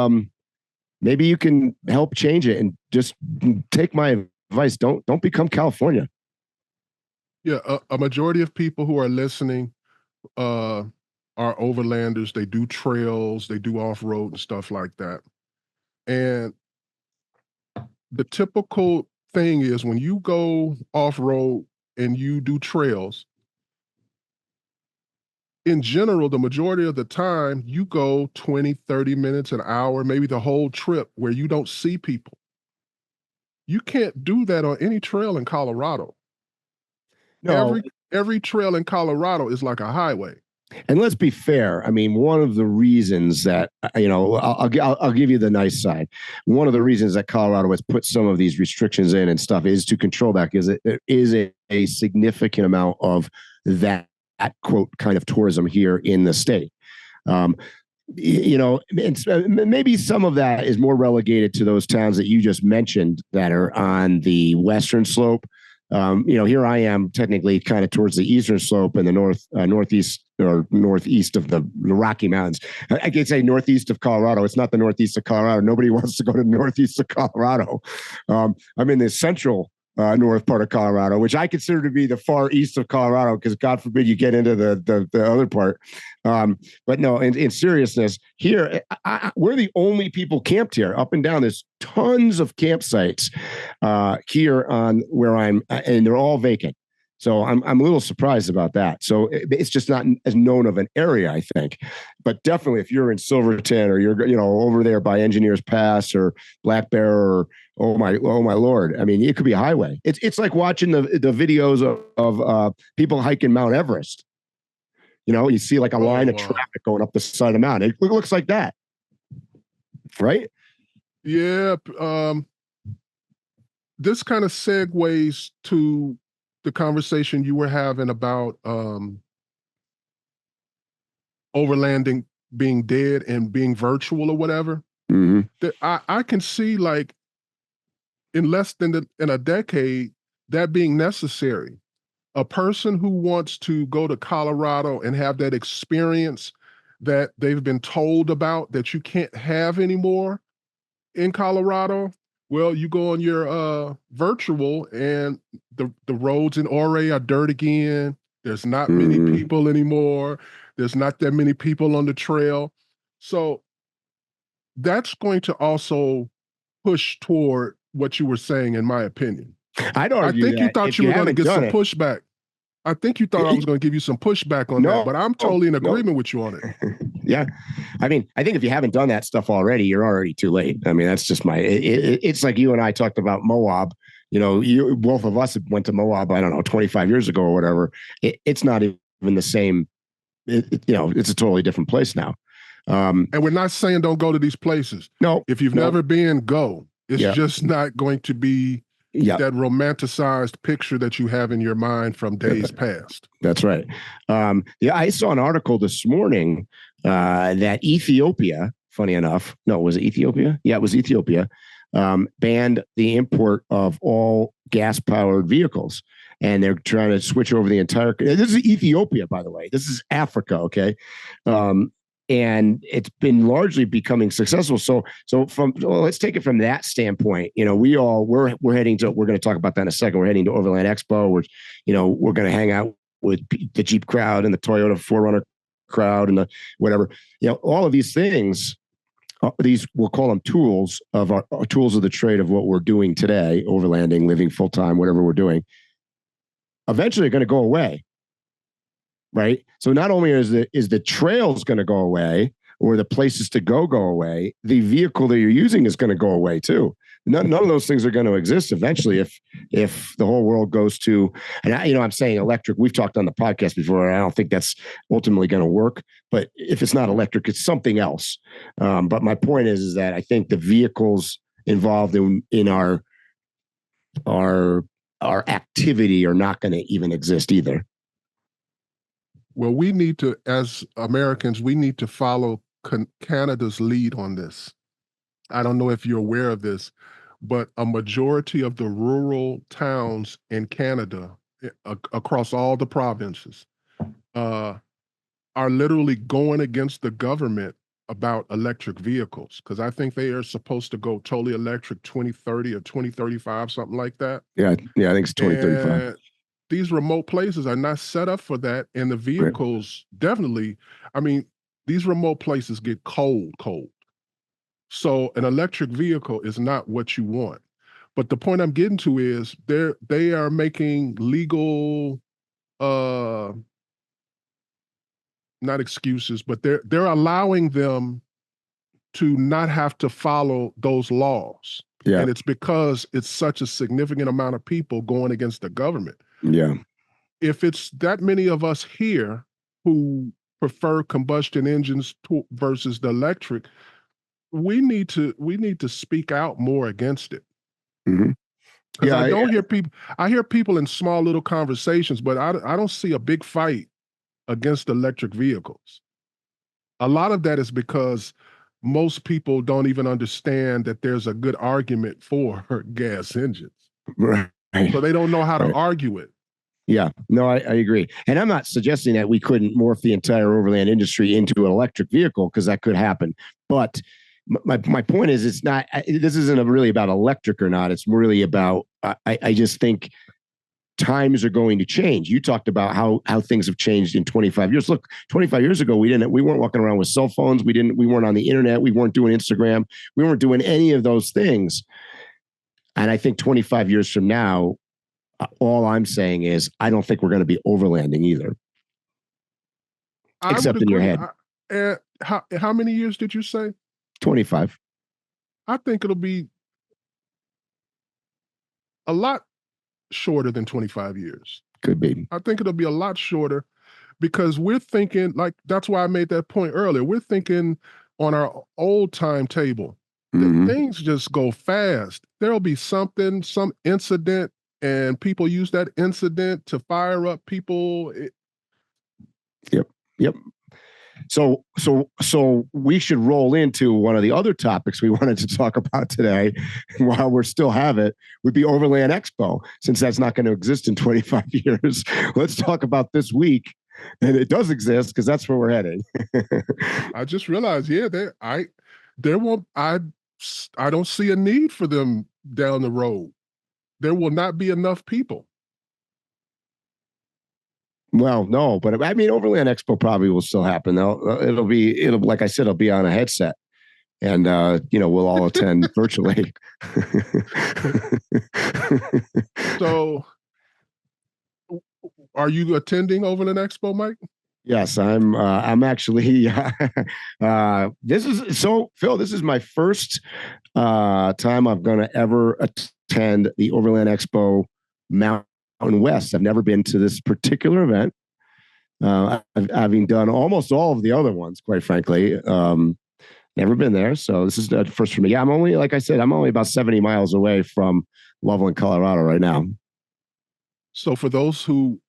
maybe you can help change it, and just take my advice. Don't become California. Yeah, a majority of people who are listening are overlanders. They do trails, they do off-road and stuff like that. And the typical thing is, when you go off-road and you do trails, in general, the majority of the time, you go 20, 30 minutes, an hour, maybe the whole trip, where you don't see people. You can't do that on any trail in Colorado. No, Every trail in Colorado is like a highway. and let's be fair. I mean, one of the reasons that, you know, I'll give you the nice side. One of the reasons that Colorado has put some of these restrictions in and stuff is to control that, because it is a significant amount of that quote kind of tourism here in the state. You know, maybe some of that is more relegated to those towns that you just mentioned that are on the western slope. You know, here I am technically kind of towards the eastern slope in the northeast of the Rocky Mountains. I can say northeast of Colorado. It's not the northeast of Colorado. Nobody wants to go to the northeast of Colorado. I'm in the central north part of Colorado, which I consider to be the far east of Colorado, because God forbid you get into the other part. But no, in seriousness, here we're the only people camped here. Up and down, there's tons of campsites here on where I'm, and they're all vacant. So I'm a little surprised about that. So it's just not as known of an area, I think. But definitely, if you're in Silverton, or you're, you know, over there by Engineers Pass or Black Bear, or oh my Lord, I mean, it could be a highway. It's like watching the videos of people hiking Mount Everest. You know, you see like a line of traffic going up the side of the mountain. It looks like that, right? Yeah. This kind of segues to the conversation you were having about overlanding being dead and being virtual or whatever. Mm-hmm. I can see, like, in less than in a decade, that being necessary. A person who wants to go to Colorado and have that experience that they've been told about that you can't have anymore in Colorado, well, you go on your virtual, and the roads in Ouray are dirt again. There's not many people anymore. There's not that many people on the trail. So that's going to also push toward what you were saying, in my opinion. I'd argue I think you thought you were going to get some pushback. I think you thought I was going to give you some pushback on that, but I'm totally in agreement with you on it. Yeah. I mean, I think if you haven't done that stuff already, you're already too late. I mean, that's just it's like you and I talked about Moab. You know, both of us went to Moab, I don't know, 25 years ago or whatever. It's not even the same. You know, it's a totally different place now. And we're not saying don't go to these places. No. If you've never been, go. It's just not going to be that romanticized picture that you have in your mind from days past. That's right. Yeah, I saw an article this morning that Ethiopia, funny enough, no, was it Ethiopia? Yeah, it was Ethiopia, banned the import of all gas-powered vehicles. And they're trying to switch over the entire. This is Ethiopia, by the way. This is Africa, okay? And it's been largely becoming successful. So let's take it from that standpoint. You know, we're heading to. We're going to talk about that in a second. We're heading to Overland Expo. We're going to hang out with the Jeep crowd and the Toyota 4Runner crowd and the whatever. You know, all of these things. These, we'll call them tools of our tools of the trade of what we're doing today, overlanding, living full time, whatever we're doing. Eventually, going to go away. Right. So not only is the trails going to go away, or the places to go away, the vehicle that you're using is going to go away too. None of those things are going to exist eventually if the whole world goes to, and I'm saying electric. We've talked on the podcast before, and I don't think that's ultimately going to work. But if it's not electric, it's something else. But my point is that I think the vehicles involved in our activity are not going to even exist either. Well, we need to, as Americans, we need to follow Canada's lead on this. I don't know if you're aware of this. but a majority of the rural towns in Canada, across all the provinces, are literally going against the government about electric vehicles, because I think they are supposed to go totally electric 2030 or 2035, something like that. Yeah, I think it's 2035. And these remote places are not set up for that, and the vehicles definitely, I mean, these remote places get cold. So an electric vehicle is not what you want. But the point I'm getting to is they are making legal not excuses, but they're allowing them to not have to follow those laws. Yeah. And it's because it's such a significant amount of people going against the government. Yeah. If it's that many of us here who prefer combustion engines versus the electric, we need to speak out more against it. Mm-hmm. Because I don't hear people, I hear people in small little conversations, but I don't see a big fight against electric vehicles. A lot of that is because most people don't even understand that there's a good argument for gas engines. Right. So they don't know how to argue it. Yeah, no, I agree. And I'm not suggesting that we couldn't morph the entire overland industry into an electric vehicle, because that could happen. But my point is, it's not, this isn't really about electric or not. It's really about, I just think times are going to change. You talked about how things have changed in 25 years. Look, 25 years ago, we weren't walking around with cell phones. We weren't on the internet. We weren't doing Instagram. We weren't doing any of those things. And I think 25 years from now, all I'm saying is I don't think we're going to be overlanding either. Except in your head. How many years did you say? 25. I think it'll be a lot shorter than 25 years. Could be. I think it'll be a lot shorter, because we're thinking, like, that's why I made that point earlier. We're thinking on our old timetable. Mm-hmm. Things just go fast. There'll be some incident, and people use that incident to fire up people. Yep. So we should roll into one of the other topics we wanted to talk about today, while we still have it, would be Overland Expo. Since that's not going to exist in 25 years, let's talk about this week. And it does exist, because that's where we're heading. I just realized, I don't see a need for them down the road. There will not be enough people. Well, no, but I mean, Overland Expo probably will still happen. It'll like I said, it'll be on a headset, and we'll all attend virtually. So, are you attending Overland Expo, Mike? Yes, I'm actually. Phil, this is my first time I'm going to ever attend the Overland Expo Mountain West. I've never been to this particular event. Having done almost all of the other ones, quite frankly, never been there. So this is the first for me. Yeah, I'm only about 70 miles away from Loveland, Colorado right now. So for those who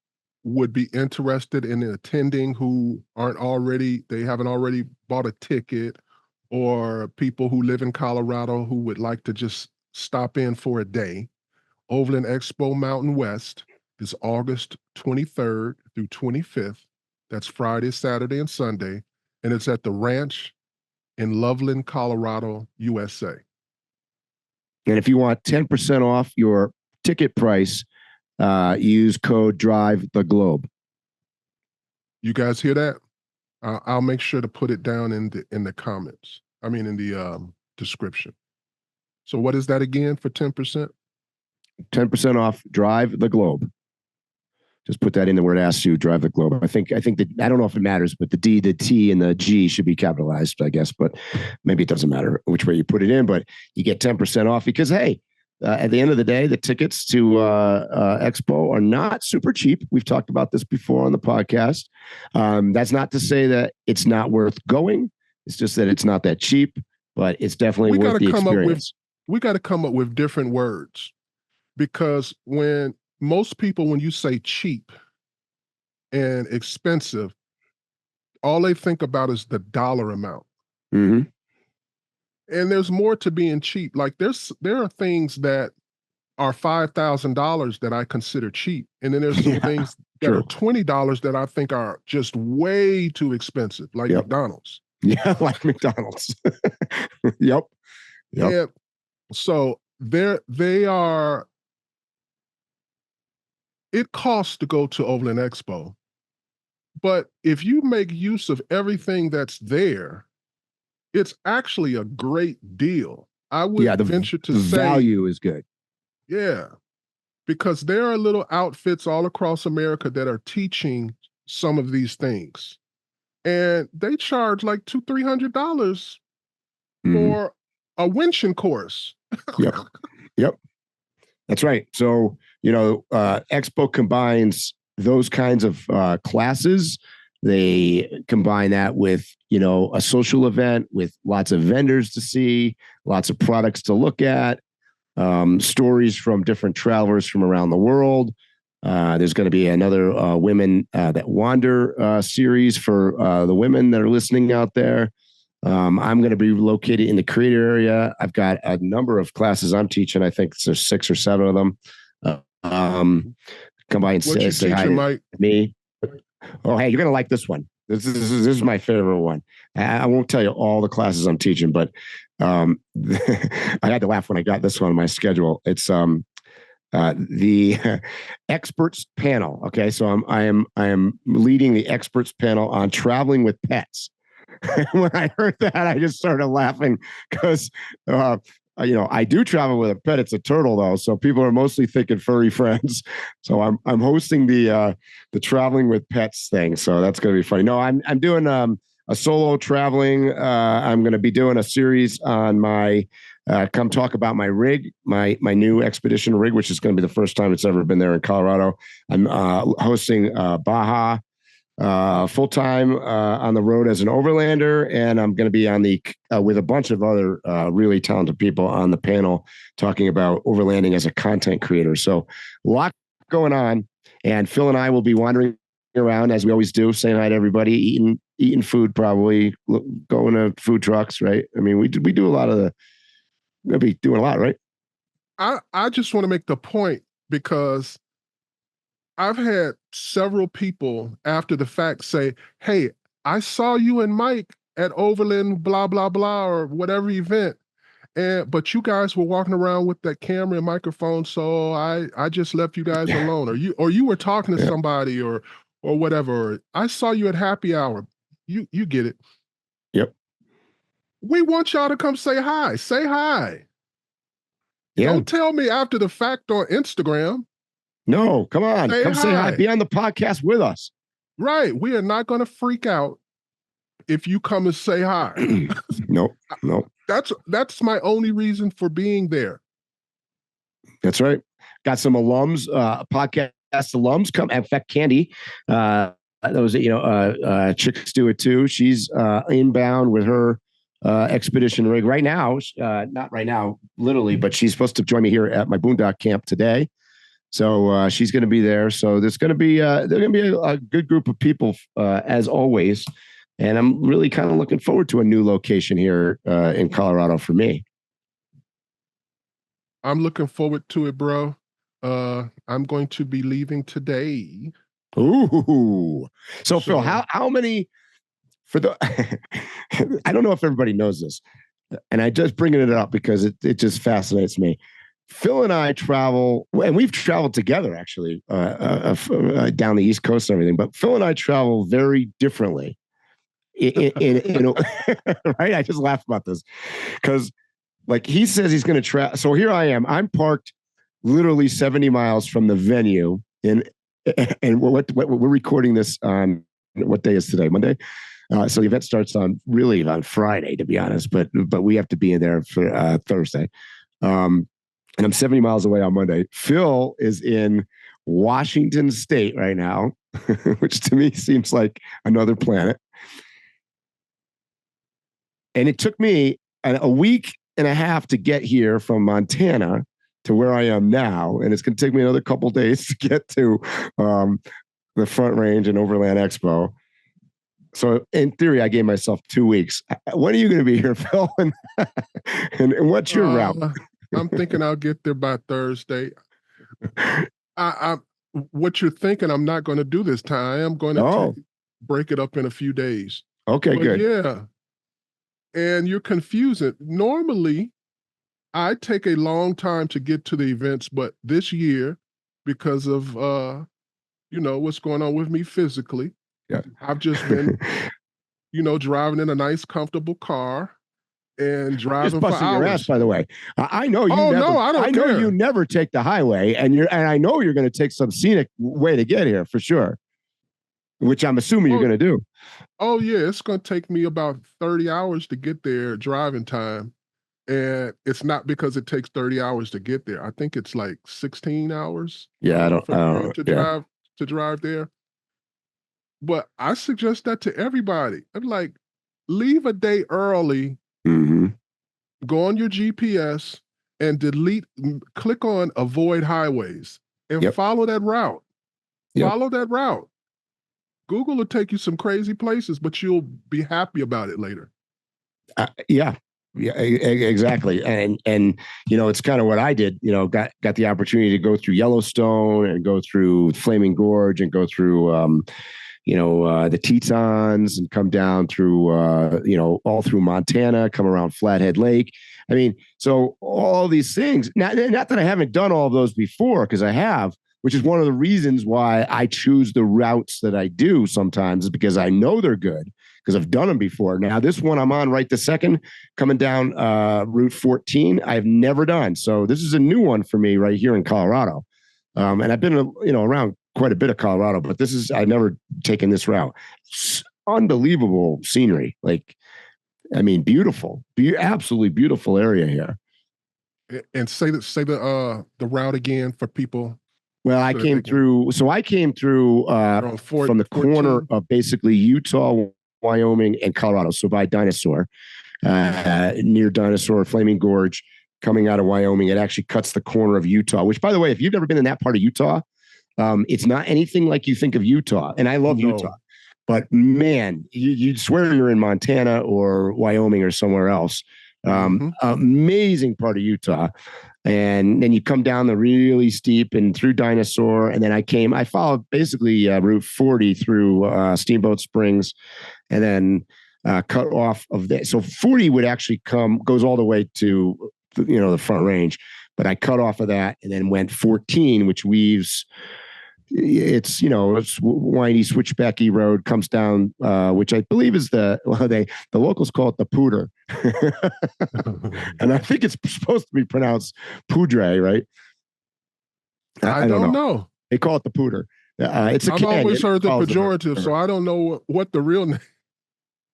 would be interested in attending, who haven't already bought a ticket, or people who live in Colorado who would like to just stop in for a day, Overland Expo Mountain West is August 23rd through 25th. That's Friday, Saturday, and Sunday. And it's at the ranch in Loveland, Colorado, USA. And if you want 10% off your ticket price, use code DriveTheGlobe. You guys hear that? I'll make sure to put it down in the comments. I mean, in the description. So what is that again for 10%? 10% off DriveTheGlobe. Just put that in there where it asks you, DriveTheGlobe. I think that, I don't know if it matters, but the D, the T, and the G should be capitalized, I guess, but maybe it doesn't matter which way you put it in, but you get 10% off because, hey, at the end of the day, the tickets to Expo are not super cheap. We've talked about this before on the podcast. That's not to say that it's not worth going. It's just that it's not that cheap, but it's definitely worth the experience. We got to come up with different words, because when you say cheap and expensive, all they think about is the dollar amount. Mm-hmm. And there's more to being cheap. Like there are things that are $5,000 that I consider cheap. And then there's some things that are $20 that I think are just way too expensive, like McDonald's. Yeah, like McDonald's. Yep. And so they are, it costs to go to Overland Expo. But if you make use of everything that's there, it's actually a great deal. I would venture to say the value is good. Yeah, because there are little outfits all across America that are teaching some of these things. And they charge like $200-$300 for a winching course. Yep. That's right. So, Expo combines those kinds of classes. They combine that with, a social event with lots of vendors to see, lots of products to look at, stories from different travelers from around the world. There's going to be another Women That Wander series for the women that are listening out there. I'm going to be located in the creator area. I've got a number of classes I'm teaching. I think there's 6 or 7 of them. Come by and say hi to me. Oh, hey, you're going to like this one. This is my favorite one. I won't tell you all the classes I'm teaching, but I had to laugh when I got this one on my schedule. It's the experts panel. Okay, so I am leading the experts panel on traveling with pets. When I heard that, I just started laughing because I do travel with a pet. It's a turtle though, so people are mostly thinking furry friends. So I'm hosting the traveling with pets thing. So that's going to be funny. No, I'm doing a solo traveling. I'm going to be doing a series on my come talk about my rig, my new expedition rig, which is going to be the first time it's ever been there in Colorado. I'm hosting Baja full-time on the road as an overlander, and I'm going to be on the with a bunch of other really talented people on the panel talking about overlanding as a content creator. So a lot going on, and Phil and I will be wandering around as we always do, saying hi to everybody, eating food, probably going to food trucks, right? I mean, we do a lot of we'll be doing a lot, right? I just want to make the point because I've had several people after the fact say, hey, I saw you and Mike at Overland, blah, blah, blah, or whatever event. But you guys were walking around with that camera and microphone, so I just left you guys alone. Or you were talking to somebody or whatever. I saw you at happy hour. You get it. Yep. We want y'all to come say hi. Say hi. Yeah. Don't tell me after the fact on Instagram. No, come on. Come say hi. Be on the podcast with us. Right. We are not going to freak out if you come and say hi. No. That's my only reason for being there. That's right. Got some alums, podcast alums come. In fact, Candy, that was, Chick Stewart too. She's inbound with her expedition rig right now. Not right now, literally, but she's supposed to join me here at my boondock camp today. So she's going to be there. So there's going to be a good group of people as always, and I'm really kind of looking forward to a new location here in Colorado for me. I'm looking forward to it, bro. I'm going to be leaving today. Ooh! So Phil, how many for the? I don't know if everybody knows this, and I just bringing it up because it just fascinates me. Phil and I travel, and we've traveled together actually down the East Coast and everything. But Phil and I travel very differently. Right? I just laugh about this because, like, he says he's going to travel. So here I am. I'm parked literally 70 miles from the venue, and we're recording this on what day is today? Monday. So the event starts on Friday, to be honest. But we have to be in there for Thursday. And I'm 70 miles away on Monday. Phil is in Washington State right now, which to me seems like another planet. And it took me a week and a half to get here from Montana to where I am now. And it's going to take me another couple of days to get to the Front Range and Overland Expo. So in theory, I gave myself 2 weeks. When are you going to be here, Phil? And what's your route? I'm thinking I'll get there by Thursday. What you're thinking, I'm not going to do this time. I am going to break it up in a few days. Okay, good. Yeah. And you're confusing. Normally, I take a long time to get to the events, but this year, because of what's going on with me physically, I've just been, driving in a nice, comfortable car and driving just busting for hours. Your ass, by the way. I know you. I know you never take the highway, and I know you're going to take some scenic way to get here for sure. Which I'm assuming you're going to do. Oh yeah, it's going to take me about 30 hours to get there driving time. And it's not because it takes 30 hours to get there. I think it's like 16 hours. Yeah, to drive there. But I suggest that to everybody. I'm like, leave a day early, go on your GPS and click on avoid highways and follow that route. Follow that route. Google will take you some crazy places, but you'll be happy about it later. Yeah, exactly. And it's kind of what I did, got the opportunity to go through Yellowstone and go through Flaming Gorge and go through, the Tetons and come down through, all through Montana, come around Flathead Lake. I mean, so all these things, not that I haven't done all of those before, because I have, which is one of the reasons why I choose the routes that I do sometimes, is because I know they're good, because I've done them before. Now, this one I'm on right this second, coming down Route 14, I've never done. So this is a new one for me right here in Colorado. And I've been, around quite a bit of Colorado, but I've never taken this route. It's unbelievable scenery. Like, I mean, beautiful, absolutely beautiful area here. And say the route again for people. Well, I came through from the corner of basically Utah, Wyoming, and Colorado. So by Dinosaur, near Dinosaur, Flaming Gorge, coming out of Wyoming, it actually cuts the corner of Utah, which, by the way, if you've never been in that part of Utah, it's not anything like you think of Utah. And I love Utah, but man, you'd swear you're in Montana or Wyoming or somewhere else. Amazing part of Utah. And then you come down the really steep and through Dinosaur. And then I followed basically Route 40 through Steamboat Springs, and then cut off of that. So 40 would actually goes all the way to, the Front Range, but I cut off of that and then went 14, which weaves, it's windy switchbacky road, comes down, which I believe is the locals call it the Pooter. And I think it's supposed to be pronounced Poudre, right? I don't know. They call it the Pooter. I've always heard the pejorative, so I don't know what the real name.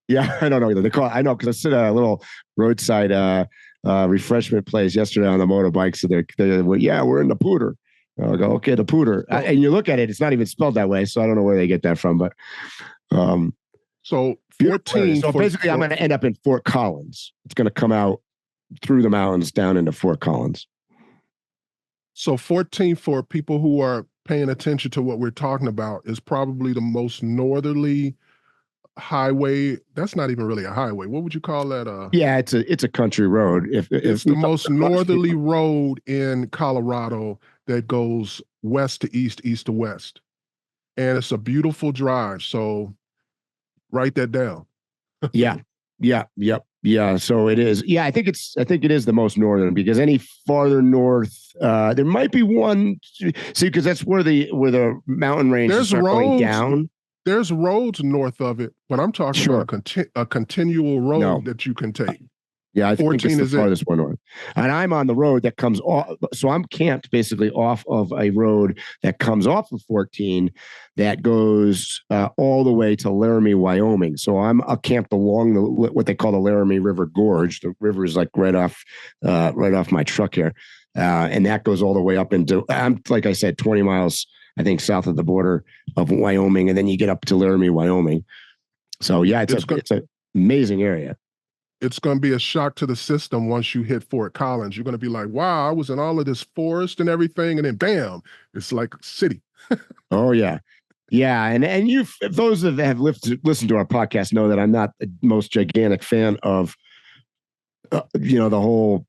Yeah, I don't know either. I know, because I sit at a little roadside refreshment place yesterday on the motorbike. So we're in the Pooter. I'll go, okay, the Pooter. And you look at it, it's not even spelled that way. So I don't know where they get that from, but so 14. So basically, I'm going to end up in Fort Collins. It's going to come out through the mountains down into Fort Collins. So 14, for people who are paying attention to what we're talking about, is probably the most northerly highway. That's not even really a highway. What would you call that? Yeah, it's a country road. It's the most northerly road in Colorado that goes west to east, east to west. And it's a beautiful drive. So write that down. Yeah. So it is. Yeah, I think it is the most northern, because any farther north, there might be one. See, because that's where the mountain ranges are going down. There's roads north of it, but I'm talking about a continual road that you can take. Yeah, I think it's the farthest one north. And I'm on the road that comes off. So I'm camped basically off of a road that comes off of 14 that goes all the way to Laramie, Wyoming. So I'm camped along what they call the Laramie River Gorge. The river is like right off my truck here. And that goes all the way up into, like I said, 20 miles, I think, south of the border of Wyoming. And then you get up to Laramie, Wyoming. So yeah, it's an amazing area. It's going to be a shock to the system once you hit Fort Collins. You're going to be like, wow, I was in all of this forest and everything, and then bam, it's like a city. Oh, yeah. Yeah, and you, those that have listened to our podcast know that I'm not the most gigantic fan of, the whole.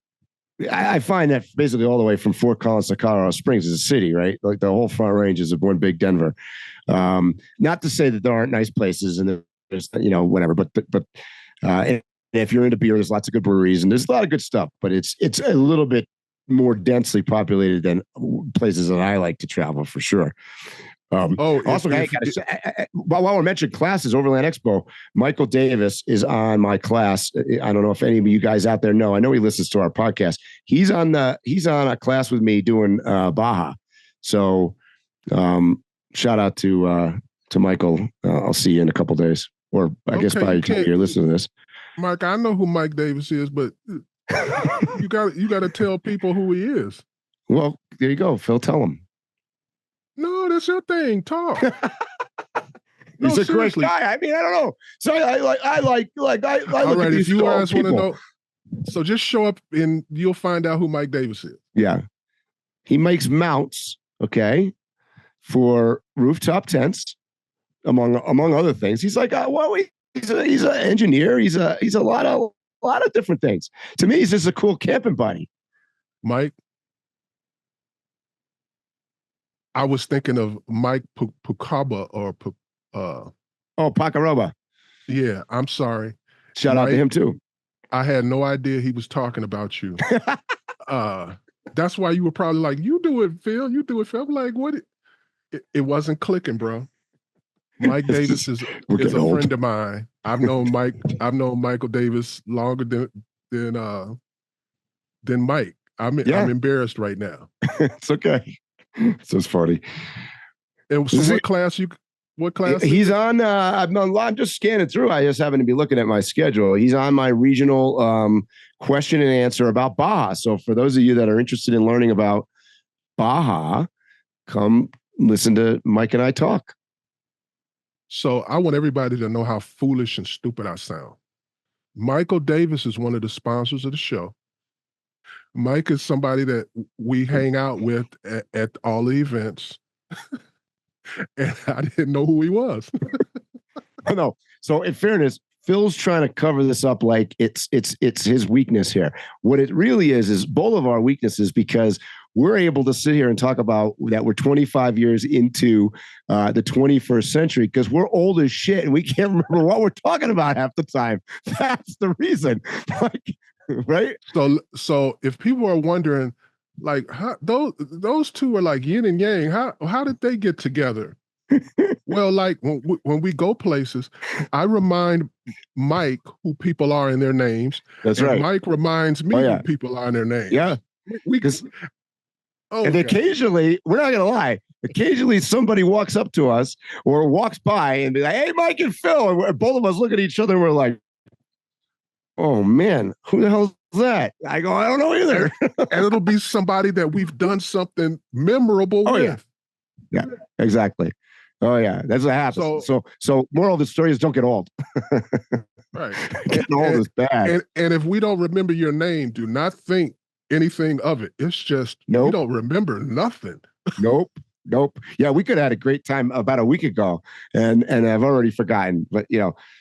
I find that basically all the way from Fort Collins to Colorado Springs is a city, right? Like the whole Front Range is one big Denver. Not to say that there aren't nice places and there's whatever, but and if you're into beer, there's lots of good breweries and there's a lot of good stuff, but it's a little bit more densely populated than places that I like to travel for sure. Also, while we're mentioning classes, Overland Expo, Michael Davis is on my class. I don't know if any of you guys out there know. I know he listens to our podcast. He's on a class with me doing Baja. So, shout out to Michael. I'll see you in a couple days, or I guess by the time you're listening to this. Mike, I know who Mike Davis is, but you got to tell people who he is. Well, there you go, Phil. Tell him. No, that's your thing. Talk. He's a great guy. I mean, I don't know. So I like all right, if you guys want to know, so just show up and you'll find out who Mike Davis is. Yeah, he makes mounts. Okay, for rooftop tents, among other things. He's like, he's an engineer. He's a lot of different things. To me, he's just a cool camping buddy. Mike. I was thinking of Mike Pukaba or Pacaroba. Yeah, I'm sorry. Shout out to him too. I had no idea he was talking about you. That's why you were probably like, "You do it, Phil. You do it, Phil." I'm like, "What?" It wasn't clicking, bro. Mike Davis is a friend of mine. I've known Michael Davis longer than Mike. I'm embarrassed right now. It's okay. So it's funny. And so what class? He's on. I'm just scanning through. I just happen to be looking at my schedule. He's on my regional question and answer about Baja. So for those of you that are interested in learning about Baja, come listen to Mike and I talk. So I want everybody to know how foolish and stupid I sound. Michael Davis is one of the sponsors of the show. Mike is somebody that we hang out with at all the events. And I didn't know who he was. No. So in fairness, Phil's trying to cover this up like it's his weakness here. What it really is both of our weaknesses, because we're able to sit here and talk about that we're 25 years into the 21st century because we're old as shit and we can't remember what we're talking about half the time. That's the reason. Right? So if people are wondering, like, how those two are like yin and yang, how did they get together? Well, like when we go places, I remind Mike who people are in their names. That's right. Mike reminds me who people are in their names. Yeah. And occasionally, we're not gonna lie, occasionally somebody walks up to us or walks by and be like, "Hey, Mike and Phil," and both of us look at each other and we're like, "Oh man, who the hell is that?" I go, "I don't know either." And it'll be somebody that we've done something memorable with. Yeah, exactly. Oh yeah, that's what happens. So moral of the story is don't get old. Right. Getting old is bad. And if we don't remember your name, do not think anything of it. It's just we don't remember nothing. Nope. Yeah, we could have had a great time about a week ago, and I've already forgotten. But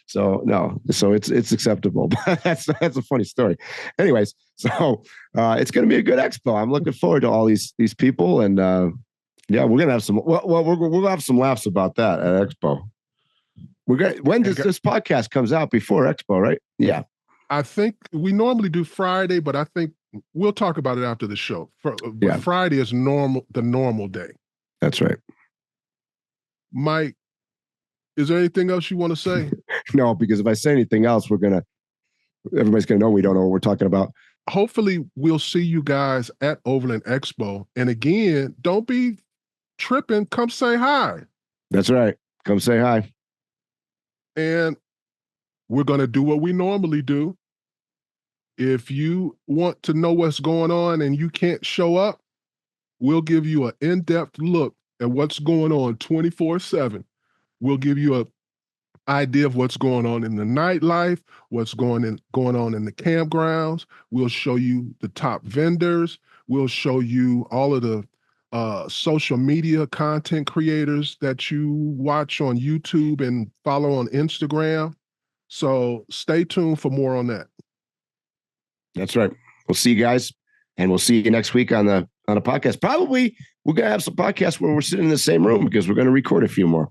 so no, so it's acceptable. But that's a funny story. Anyways, so it's going to be a good expo. I'm looking forward to all these people, and yeah, we're gonna have some. Well, we'll have some laughs about that at Expo. When does this podcast comes out? Before Expo, right? Yeah. I think we normally do Friday, but I think we'll talk about it after the show. Friday is the normal day. That's right. Mike, is there anything else you want to say? No, because if I say anything else, everybody's gonna know we don't know what we're talking about. Hopefully, we'll see you guys at Overland Expo. And again, don't be tripping. Come say hi. That's right. Come say hi. And we're going to do what we normally do. If you want to know what's going on and you can't show up, we'll give you an in-depth look at what's going on 24/7. We'll give you an idea of what's going on in the nightlife, what's going on in the campgrounds. We'll show you the top vendors. We'll show you all of the social media content creators that you watch on YouTube and follow on Instagram. So stay tuned for more on that. That's right. We'll see you guys, and we'll see you next week on a podcast. Probably we're gonna have some podcasts where we're sitting in the same room because we're gonna record a few more.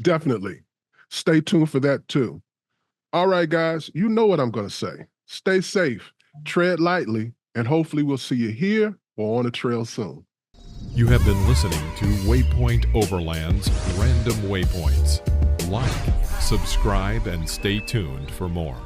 Definitely. Stay tuned for that too. All right, guys, you know what I'm gonna say. Stay safe, tread lightly, and hopefully we'll see you here or on the trail soon. You have been listening to Waypoint Overland's Random Waypoints. Like, subscribe, and stay tuned for more.